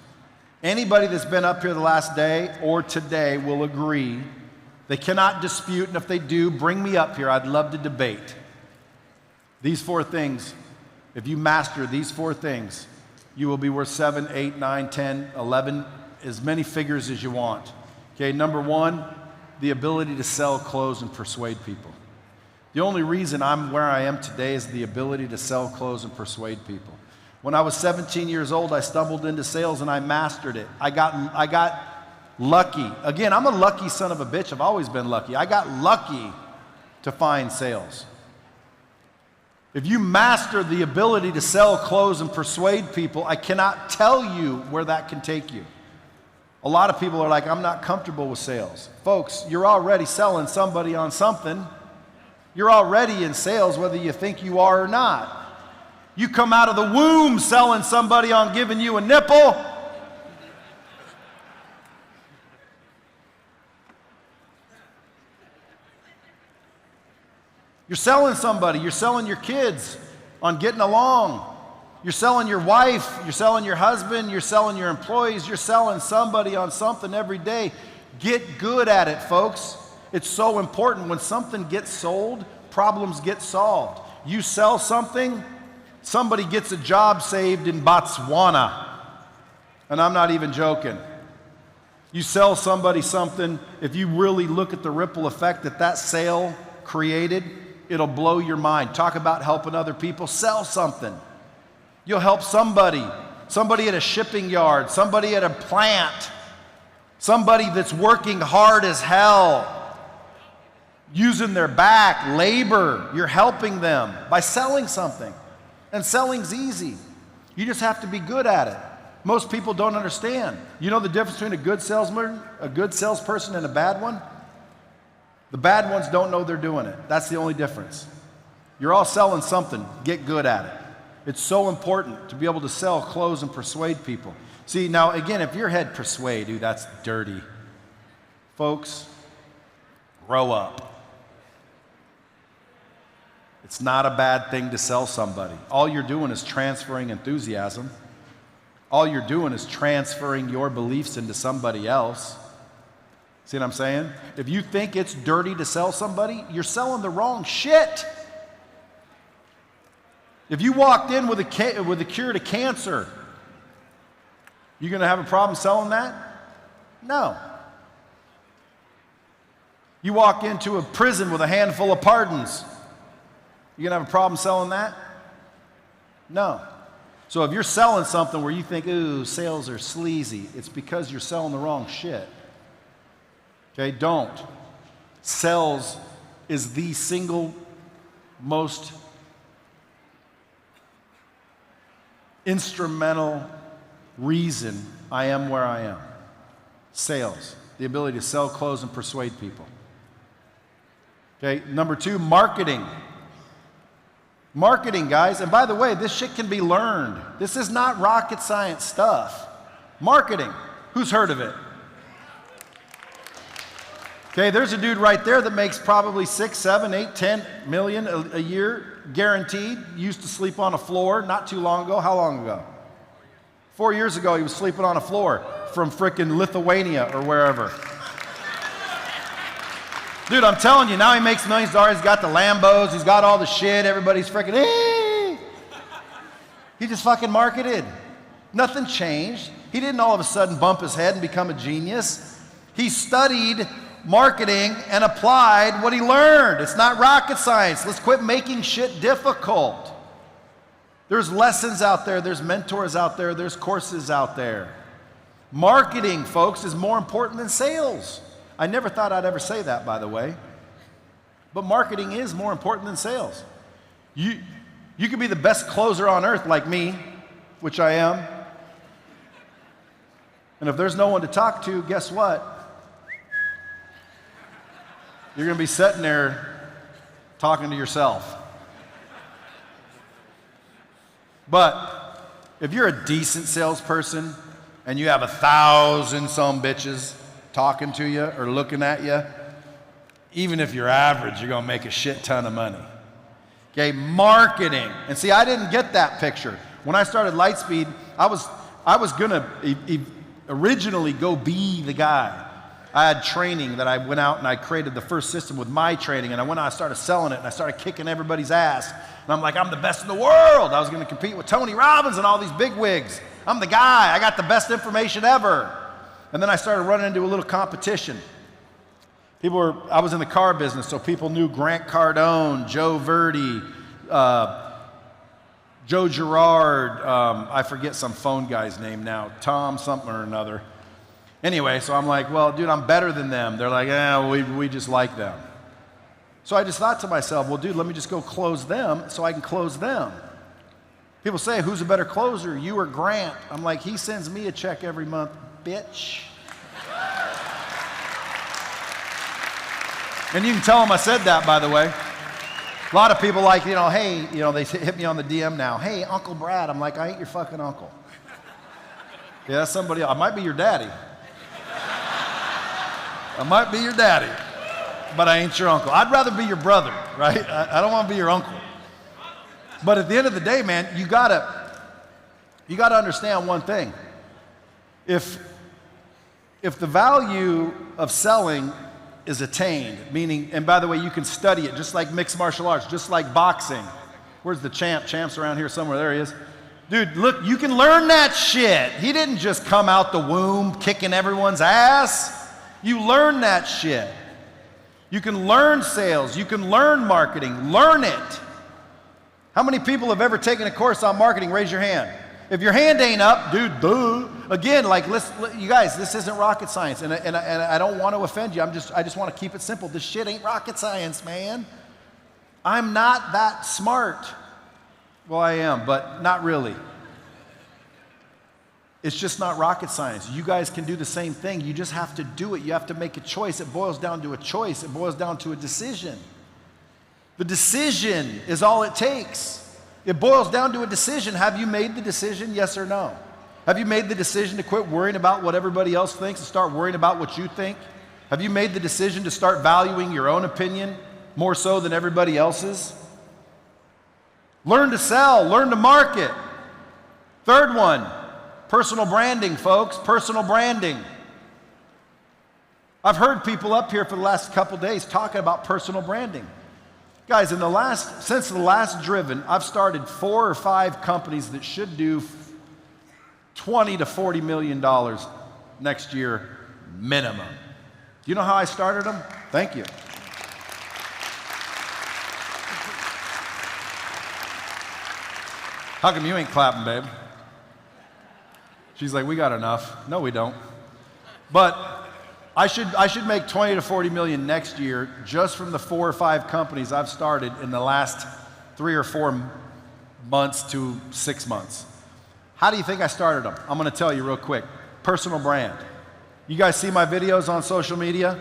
Anybody that's been up here the last day or today will agree. They cannot dispute, and if they do, bring me up here. I'd love to debate. These 4 things, if you master these 4 things, you will be worth 7, 8, 9, 10, 11, as many figures as you want. Okay, number 1, the ability to sell clothes and persuade people. The only reason I'm where I am today is the ability to sell clothes and persuade people. When I was 17 years old, I stumbled into sales and I mastered it. I got lucky. Again, I'm a lucky son of a bitch. I've always been lucky. I got lucky to find sales. If you master the ability to sell clothes and persuade people, I cannot tell you where that can take you. A lot of people are like, I'm not comfortable with sales. Folks, you're already selling somebody on something. You're already in sales whether you think you are or not. You come out of the womb selling somebody on giving you a nipple. You're selling somebody. You're selling your kids on getting along. You're selling your wife. You're selling your husband. You're selling your employees. You're selling somebody on something every day. Get good at it, folks. It's so important. When something gets sold, problems get solved. You sell something, somebody gets a job saved in Botswana. And I'm not even joking. You sell somebody something, if you really look at the ripple effect that sale created, it'll blow your mind. Talk about helping other people. Sell something. You'll help somebody at a shipping yard, somebody at a plant, somebody that's working hard as hell, using their back, labor. You're helping them by selling something. And selling's easy. You just have to be good at it. Most people don't understand. You know the difference between a good salesman, a good salesperson, and a bad one? The bad ones don't know they're doing it. That's the only difference. You're all selling something. Get good at it. It's so important to be able to sell clothes and persuade people. See, now again, if your head persuade, dude, that's dirty. Folks, grow up. It's not a bad thing to sell somebody. All you're doing is transferring enthusiasm. All you're doing is transferring your beliefs into somebody else. See what I'm saying? If you think it's dirty to sell somebody, you're selling the wrong shit. If you walked in with a cure to cancer, you going to have a problem selling that? No. You walk into a prison with a handful of pardons, you going to have a problem selling that? No. So if you're selling something where you think, ooh, sales are sleazy, it's because you're selling the wrong shit. Okay, don't. Sales is the single most instrumental reason I am where I am. Sales, the ability to sell clothes and persuade people. Okay, number 2, marketing. Marketing, guys. And by the way, this shit can be learned. This is not rocket science stuff. Marketing. Who's heard of it? Okay, there's a dude right there that makes probably 6, 7, 8, 10 million a year, guaranteed. Used to sleep on a floor not too long ago. How long ago? 4 years ago, he was sleeping on a floor from frickin' Lithuania or wherever. Dude, I'm telling you, now he makes millions of dollars. He's got the Lambos. He's got all the shit. Everybody's frickin', hey! He just fucking marketed. Nothing changed. He didn't all of a sudden bump his head and become a genius. He studied marketing and applied what he learned. It's not rocket science. Let's quit making shit difficult. There's lessons out there. There's mentors out there. There's courses out there. Marketing, folks, is more important than sales. I never thought I'd ever say that, by the way. But marketing is more important than sales. You could be the best closer on earth like me, which I am. And if there's no one to talk to, guess what? You're going to be sitting there talking to yourself. But if you're a decent salesperson and you have 1,000 some bitches talking to you or looking at you, even if you're average, you're going to make a shit ton of money. Okay, marketing. And see, I didn't get that picture. When I started Lightspeed, I was going to originally go be the guy. I had training that I went out and I created the first system with my training, and I went out and I started selling it, and I started kicking everybody's ass. And I'm like, I'm the best in the world. I was going to compete with Tony Robbins and all these big wigs. I'm the guy. I got the best information ever. And then I started running into a little competition. I was in the car business, so people knew Grant Cardone, Joe Verdi, Joe Girard, I forget some phone guy's name now, Tom something or another. Anyway, so I'm like, well, dude, I'm better than them. They're like, we just like them. So I just thought to myself, well, dude, let me just go close them so I can close them. People say, who's a better closer, you or Grant? I'm like, he sends me a check every month, bitch. And you can tell them I said that, by the way. A lot of people like, hey, they hit me on the DM now. Hey, Uncle Brad. I'm like, I ain't your fucking uncle. Yeah, that's somebody else. I might be your daddy. I might be your daddy, but I ain't your uncle. I'd rather be your brother, right? I don't want to be your uncle. But at the end of the day, man, you gotta understand one thing. If the value of selling is attained, meaning, and by the way, you can study it just like mixed martial arts, just like boxing. Where's the champ? Champ's around here somewhere. There he is. Dude, look, you can learn that shit. He didn't just come out the womb kicking everyone's ass. You learn that shit. You can learn sales. You can learn marketing. Learn it. How many people have ever taken a course on marketing? Raise your hand. If your hand ain't up, dude, duh. Again, you guys, this isn't rocket science, and I don't want to offend you. I just want to keep it simple. This shit ain't rocket science, man. I'm not that smart. Well, I am, but not really. It's just not rocket science. You guys can do the same thing. You just have to do it. You have to make a choice. It boils down to a choice. It boils down to a decision. The decision is all it takes. It boils down to a decision. Have you made the decision, yes or no? Have you made the decision to quit worrying about what everybody else thinks and start worrying about what you think? Have you made the decision to start valuing your own opinion more so than everybody else's? Learn to sell. Learn to market. Third one. Personal branding, folks, personal branding. I've heard people up here for the last couple days talking about personal branding. Guys, since the last Driven, I've started 4 or 5 companies that should do $20 to $40 million next year minimum. Do you know how I started them? Thank you. How come you ain't clapping, babe? She's like, we got enough. No, we don't. But I should make 20 to 40 million next year just from the 4 or 5 companies I've started in the last 3 or 4 months to 6 months. How do you think I started them? I'm going to tell you real quick. Personal brand. You guys see my videos on social media?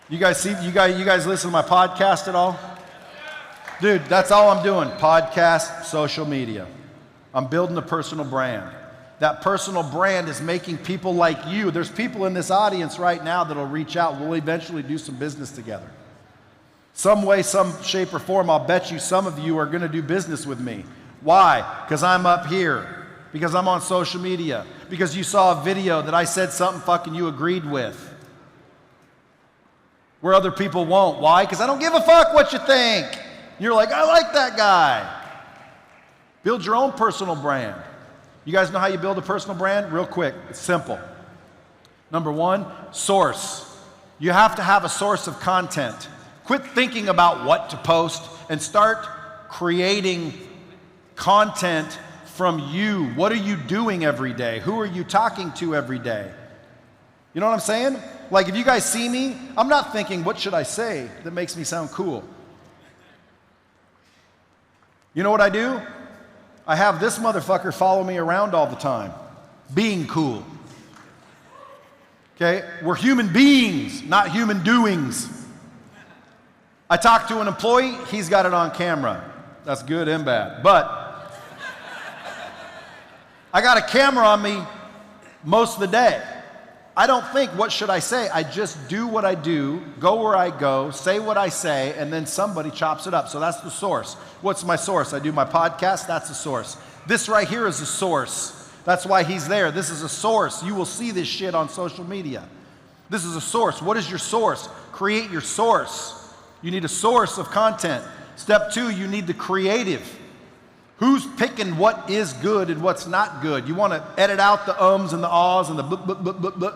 You guys listen to my podcast at all? Dude, that's all I'm doing. Podcast, social media. I'm building a personal brand. That personal brand is making people like you. There's people in this audience right now that'll reach out. We'll eventually do some business together. Some way, some shape or form, I'll bet you some of you are going to do business with me. Why? Because I'm up here. Because I'm on social media. Because you saw a video that I said something fucking you agreed with. Where other people won't. Why? Because I don't give a fuck what you think. You're like, I like that guy. Build your own personal brand. You guys know how you build a personal brand? Real quick, it's simple. Number one, source. You have to have a source of content. Quit thinking about what to post and start creating content from you. What are you doing every day? Who are you talking to every day? You know what I'm saying? Like if you guys see me, I'm not thinking, what should I say that makes me sound cool? You know what I do? I have this motherfucker follow me around all the time, being cool. Okay? We're human beings, not human doings. I talk to an employee, he's got it on camera. That's good and bad. But I got a camera on me most of the day. I don't think, what should I say? I just do what I do, go where I go, say what I say, and then somebody chops it up. So that's the source. What's my source? I do my podcast, that's the source. This right here is a source. That's why he's there. This is a source. You will see this shit on social media. This is a source. What is your source? Create your source. You need a source of content. Step two, you need the creative. Who's picking what is good and what's not good? You want to edit out the ums and the ahs and the blah.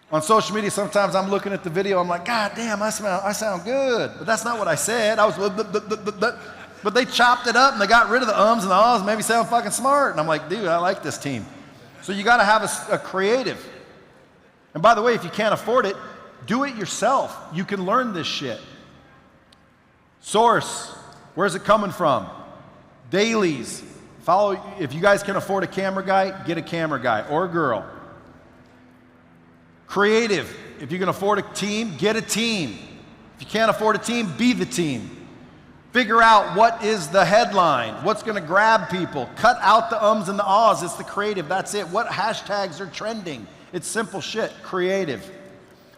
On social media, sometimes I'm looking at the video, I'm like, God damn, I sound good. But that's not what I said. I was but they chopped it up and they got rid of the ums and the ahs and made me sound fucking smart. And I'm like, dude, I like this team. So you got to have a creative. And by the way, if you can't afford it, do it yourself. You can learn this shit. Source. Where's it coming from? Dailies. Follow. If you guys can afford a camera guy, get a camera guy or a girl. Creative. If you can afford a team, get a team. If you can't afford a team, be the team. Figure out what is the headline, what's going to grab people. Cut out the ums and the ahs. It's the creative. That's it. What hashtags are trending? It's simple shit. Creative.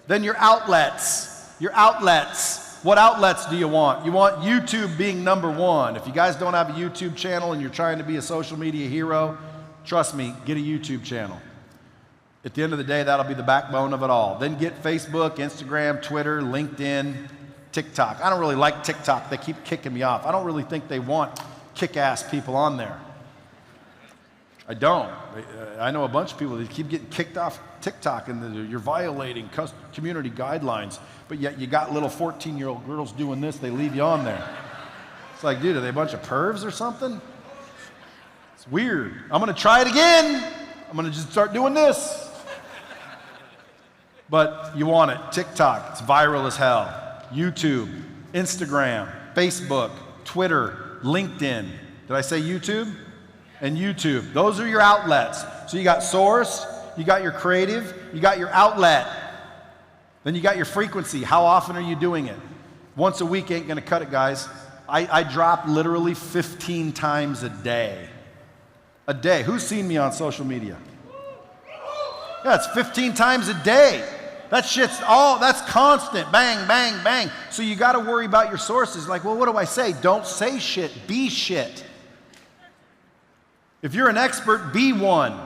Then your outlets. Your outlets. What outlets do you want? You want YouTube being number one. If you guys don't have a YouTube channel and you're trying to be a social media hero, trust me, get a YouTube channel. At the end of the day, that'll be the backbone of it all. Then get Facebook, Instagram, Twitter, LinkedIn, TikTok. I don't really like TikTok. They keep kicking me off. I don't really think they want kick-ass people on there. I don't. I know a bunch of people that keep getting kicked off TikTok and you're violating community guidelines, but yet you got little 14-year-old girls doing this, they leave you on there. It's like, dude, are they a bunch of pervs or something? It's weird. I'm going to try it again. I'm going to just start doing this. But you want it. TikTok, it's viral as hell. YouTube, Instagram, Facebook, Twitter, LinkedIn. Did I say YouTube? And YouTube. Those are your outlets. So you got source, you got your creative, you got your outlet. Then you got your frequency. How often are you doing it? Once a week ain't gonna cut it, guys. I drop literally 15 times a day. A day. Who's seen me on social media? Yeah, it's 15 times a day. That shit's that's constant. Bang, bang, bang. So you got to worry about your sources. Like, well, what do I say? Don't say shit. Be shit. If you're an expert, be one.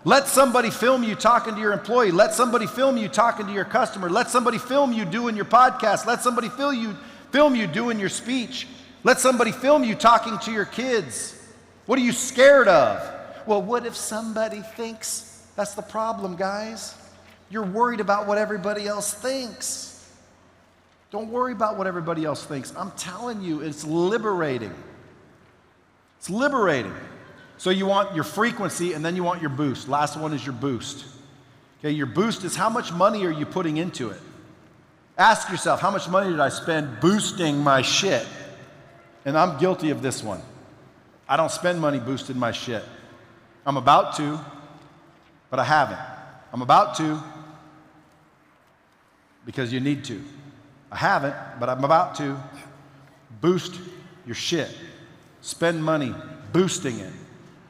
Let somebody film you talking to your employee. Let somebody film you talking to your customer. Let somebody film you doing your podcast. Let somebody film you doing your speech. Let somebody film you talking to your kids. What are you scared of? Well, what if somebody thinks? That's the problem, guys. You're worried about what everybody else thinks. Don't worry about what everybody else thinks. I'm telling you, it's liberating. It's liberating. So you want your frequency and then you want your boost. Last one is your boost. Okay, your boost is how much money are you putting into it? Ask yourself, how much money did I spend boosting my shit? And I'm guilty of this one. I don't spend money boosting my shit. I'm about to, but I haven't. I'm about to, because you need to. I haven't, but I'm about to. Boost your shit. Spend money boosting it.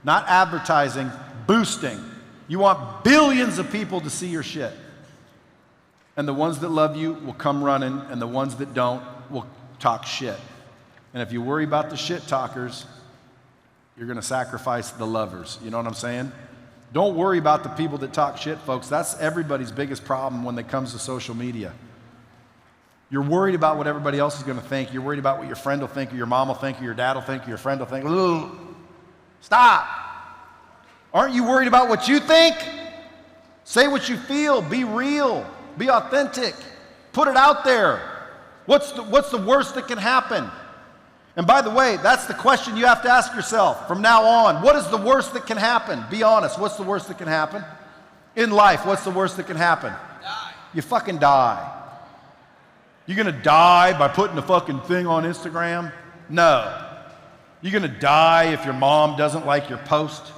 Not advertising, boosting. You want billions of people to see your shit. And the ones that love you will come running, and the ones that don't will talk shit. And if you worry about the shit talkers, you're going to sacrifice the lovers. You know what I'm saying? Don't worry about the people that talk shit, folks. That's everybody's biggest problem when it comes to social media. You're worried about what everybody else is going to think. You're worried about what your friend will think, or your mom will think, or your dad will think, or your friend will think. Ugh. Stop. Aren't you worried about what you think? Say what you feel. Be real. Be authentic. Put it out there. What's the worst that can happen? And by the way, that's the question you have to ask yourself from now on. What is the worst that can happen? Be honest. What's the worst that can happen? In life, what's the worst that can happen? Die. You fucking die. You gonna die by putting a fucking thing on Instagram? No. You gonna die if your mom doesn't like your post?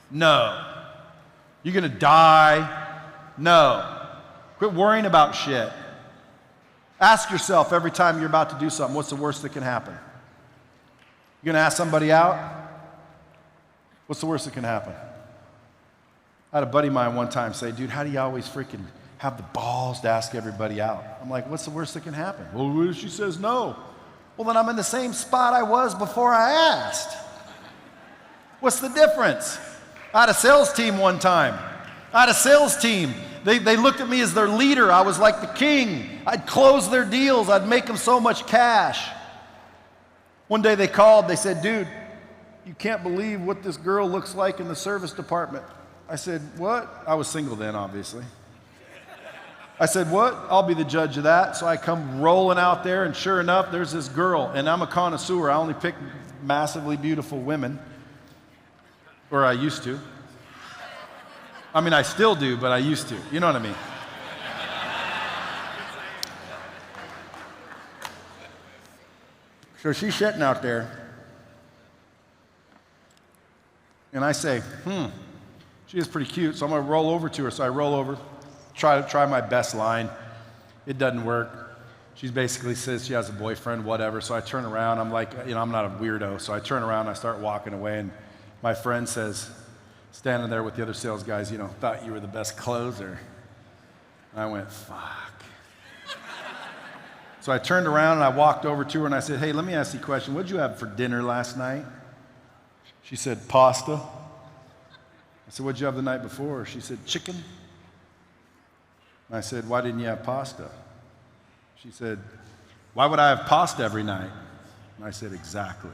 No. You gonna die? No. Quit worrying about shit. Ask yourself every time you're about to do something, what's the worst that can happen? You're gonna ask somebody out? What's the worst that can happen? I had a buddy of mine one time say, dude, how do you always freaking have the balls to ask everybody out? I'm like, what's the worst that can happen? Well, what if she says no? Well, then I'm in the same spot I was before I asked. What's the difference? I had a sales team one time. I had a sales team. They looked at me as their leader. I was like the king. I'd close their deals. I'd make them so much cash. One day they called. They said, dude, you can't believe what this girl looks like in the service department. I said, what? I was single then, obviously. I said, what? I'll be the judge of that. So I come rolling out there, and sure enough, there's this girl. And I'm a connoisseur. I only pick massively beautiful women. Or I used to. I mean, I still do, but I used to. You know what I mean? So she's sitting out there. And I say, she is pretty cute, so I'm going to roll over to her. So I roll over, try my best line. It doesn't work. She basically says she has a boyfriend, whatever. So I turn around. I'm like, I'm not a weirdo. So I turn around, and I start walking away, and my friend says, standing there with the other sales guys, thought you were the best closer. And I went, fuck. So I turned around and I walked over to her and I said, hey, let me ask you a question. What did you have for dinner last night? She said, pasta. I said, what did you have the night before? She said, chicken. And I said, why didn't you have pasta? She said, why would I have pasta every night? And I said, exactly.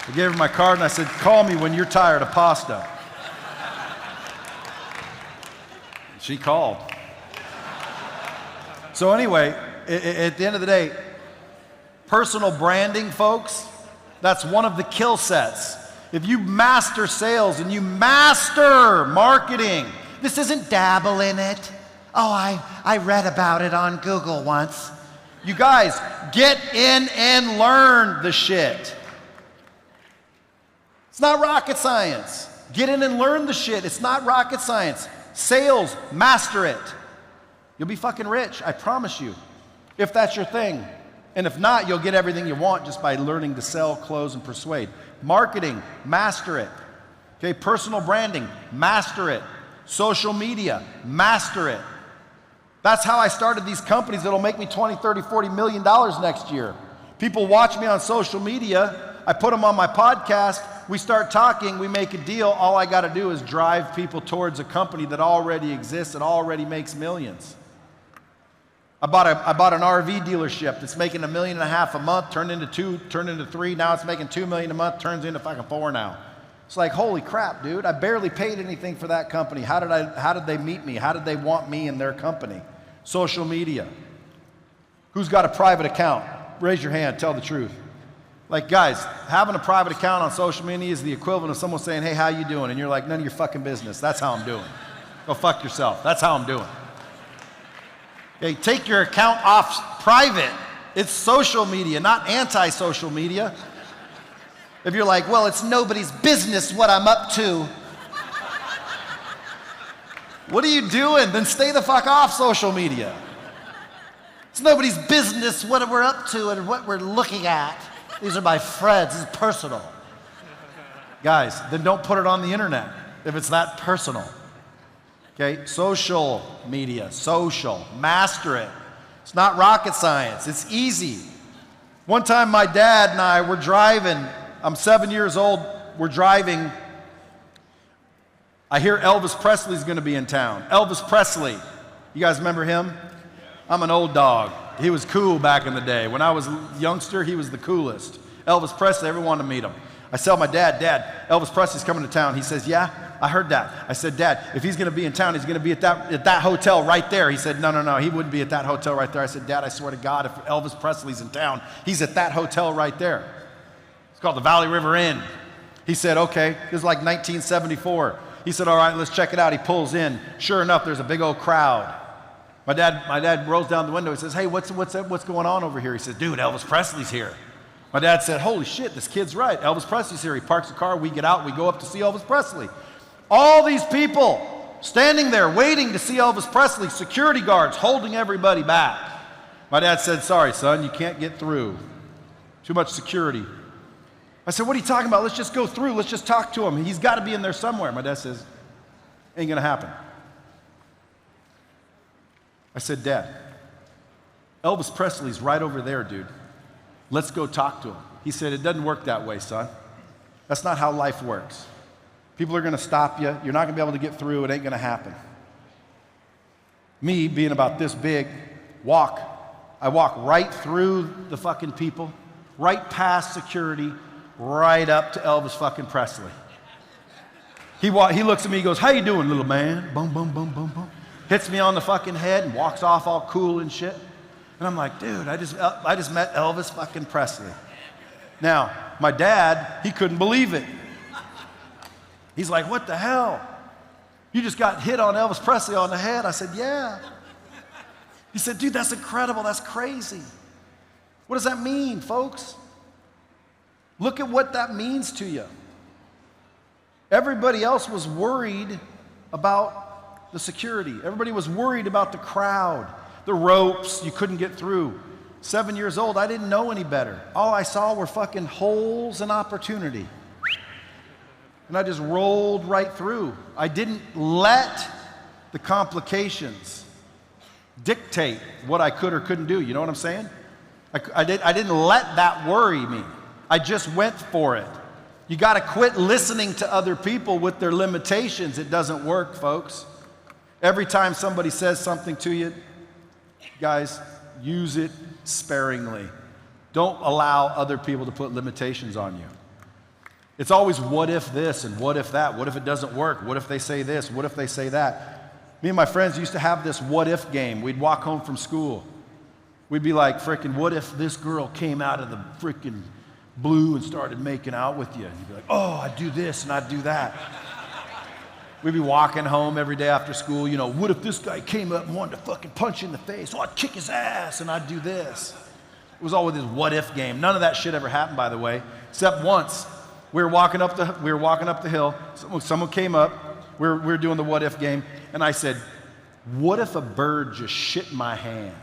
I gave her my card and I said, call me when you're tired of pasta. She called. So anyway, at the end of the day, personal branding, folks, that's one of the kill sets. If you master sales and you master marketing, this isn't dabble in it. Oh, I read about it on Google once. You guys, get in and learn the shit. It's not rocket science. Get in and learn the shit. It's not rocket science. Sales, master it. You'll be fucking rich, I promise you, if that's your thing. And if not, you'll get everything you want just by learning to sell, close, and persuade. Marketing, master it. Okay, personal branding, master it. Social media, master it. That's how I started these companies that'll make me $20, $30, $40 million next year. People watch me on social media. I put them on my podcast. We start talking. We make a deal. All I got to do is drive people towards a company that already exists, that already makes millions. I bought an RV dealership that's making $1.5 million a month, turned into 2, turned into 3. Now it's making $2 million a month, turns into fucking 4 now. It's like, holy crap, dude. I barely paid anything for that company. How did they meet me? How did they want me in their company? Social media. Who's got a private account? Raise your hand, tell the truth. Like, guys, having a private account on social media is the equivalent of someone saying, hey, how you doing? And you're like, none of your fucking business. That's how I'm doing. Go fuck yourself. That's how I'm doing. Okay, take your account off private. It's social media, not anti-social media. If you're like, well, it's nobody's business what I'm up to. What are you doing? Then stay the fuck off social media. It's nobody's business what we're up to and what we're looking at. These are my friends. This is personal. Guys, then don't put it on the internet if it's that personal. Okay? Social media, social. Master it. It's not rocket science. It's easy. One time my dad and I were driving. I'm 7 years old. We're driving. I hear Elvis Presley's going to be in town. Elvis Presley. You guys remember him? I'm an old dog. He was cool back in the day. When I was a youngster, he was the coolest. Elvis Presley, everyone wanted to meet him. I tell my dad, Dad, Elvis Presley's coming to town. He says, yeah, I heard that. I said, Dad, if he's going to be in town, he's going to be at that hotel right there. He said, no, he wouldn't be at that hotel right there. I said, Dad, I swear to God, if Elvis Presley's in town, he's at that hotel right there. It's called the Valley River Inn. He said, okay. It was like 1974. He said, all right, let's check it out. He pulls in. Sure enough, there's a big old crowd. My dad rolls down the window. He says, hey, what's going on over here? He says, dude, Elvis Presley's here. My dad said, holy shit, this kid's right. Elvis Presley's here. He parks the car. We get out. We go up to see Elvis Presley. All these people standing there waiting to see Elvis Presley, security guards holding everybody back. My dad said, sorry, son, you can't get through. Too much security. I said, what are you talking about? Let's just go through. Let's just talk to him. He's got to be in there somewhere. My dad says, ain't going to happen. I said, Dad, Elvis Presley's right over there, dude. Let's go talk to him. He said, it doesn't work that way, son. That's not how life works. People are going to stop you. You're not going to be able to get through. It ain't going to happen. Me, being about this big, I walk right through the fucking people, right past security, right up to Elvis fucking Presley. He looks at me, he goes, how you doing, little man? Boom, boom, boom, boom, boom. Hits me on the fucking head and walks off all cool and shit. And I'm like, dude, I just met Elvis fucking Presley. Now, my dad, he couldn't believe it. He's like, what the hell? You just got hit on Elvis Presley on the head? I said, yeah. He said, dude, that's incredible. That's crazy. What does that mean, folks? Look at what that means to you. Everybody else was worried about the security. Everybody was worried about the crowd, the ropes you couldn't get through. 7 years old, I didn't know any better. All I saw were fucking holes and opportunity. And I just rolled right through. I didn't let the complications dictate what I could or couldn't do. You know what I'm saying? I didn't let that worry me. I just went for it. You got to quit listening to other people with their limitations. It doesn't work, folks. Every time somebody says something to you, guys, use it sparingly. Don't allow other people to put limitations on you. It's always what if this and what if that? What if it doesn't work? What if they say this? What if they say that? Me and my friends used to have this what if game. We'd walk home from school. We'd be like, frickin', what if this girl came out of the frickin' blue and started making out with you? And you'd be like, oh, I'd do this and I'd do that. We'd be walking home every day after school, you know, what if this guy came up and wanted to fucking punch you in the face? Oh, I'd kick his ass and I'd do this. It was always this what if game. None of that shit ever happened, by the way, except once. We were walking up the hill. Someone came up. We were doing the what if game. And I said, what if a bird just shit in my hand?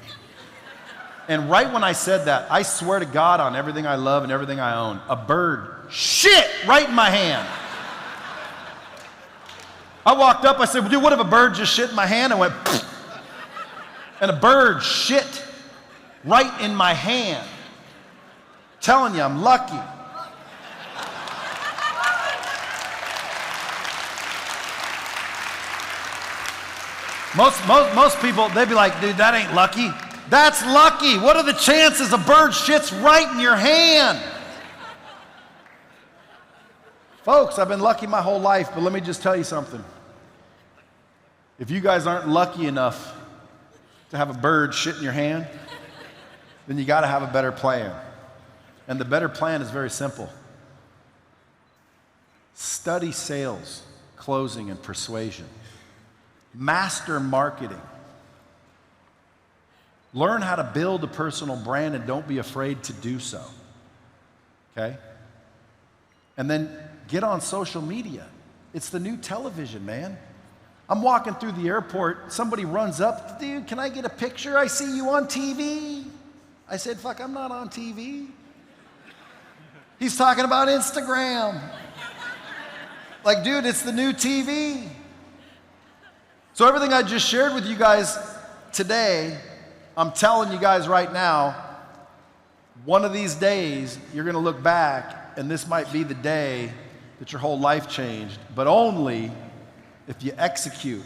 And right when I said that, I swear to God on everything I love and everything I own, a bird shit right in my hand. I walked up, I said, dude, what if a bird just shit in my hand? I went, pfft, and a bird shit right in my hand. Telling you, I'm lucky. Most people, they'd be like, dude, that ain't lucky. That's lucky. What are the chances a bird shits right in your hand? Folks, I've been lucky my whole life, but let me just tell you something. If you guys aren't lucky enough to have a bird shit in your hand, then you got to have a better plan. And the better plan is very simple. Study sales, closing, and persuasion. Master marketing. Learn how to build a personal brand and don't be afraid to do so. Okay? And then get on social media. It's the new television, man. I'm walking through the airport, somebody runs up, dude, can I get a picture? I see you on TV. I said, fuck, I'm not on TV. He's talking about Instagram. Like, dude, it's the new TV. So everything I just shared with you guys today, I'm telling you guys right now, one of these days, you're gonna look back and this might be the day that your whole life changed, but only if you execute,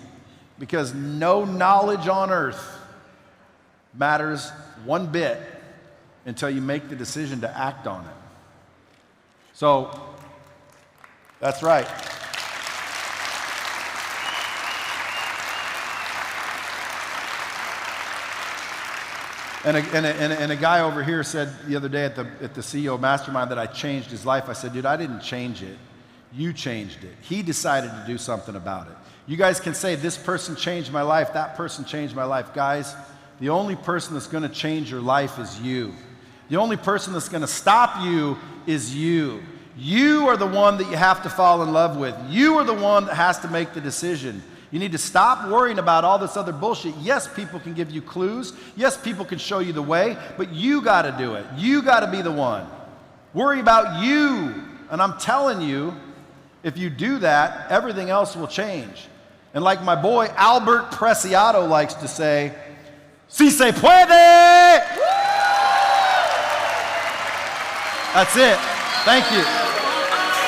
because no knowledge on earth matters one bit until you make the decision to act on it. So, that's right. And a guy over here said the other day at the CEO Mastermind that I changed his life. I said, dude, I didn't change it. You changed it. He decided to do something about it. You guys can say, this person changed my life, that person changed my life. Guys, the only person that's going to change your life is you. The only person that's going to stop you is you. You are the one that you have to fall in love with. You are the one that has to make the decision. You need to stop worrying about all this other bullshit. Yes, people can give you clues. Yes, people can show you the way, but you got to do it. You got to be the one. Worry about you. And I'm telling you, if you do that, everything else will change. And like my boy Albert Preciado likes to say, si se puede! That's it. Thank you.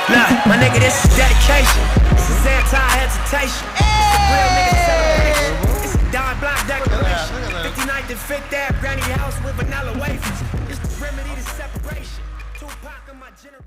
Nah, my nigga, this is dedication. This is anti-hesitation. It's a real nigga celebration. It's a Don Block declaration. 59th and 5th Ave, granny house with vanilla wafers. It's the remedy to separation. Tupac of my generation.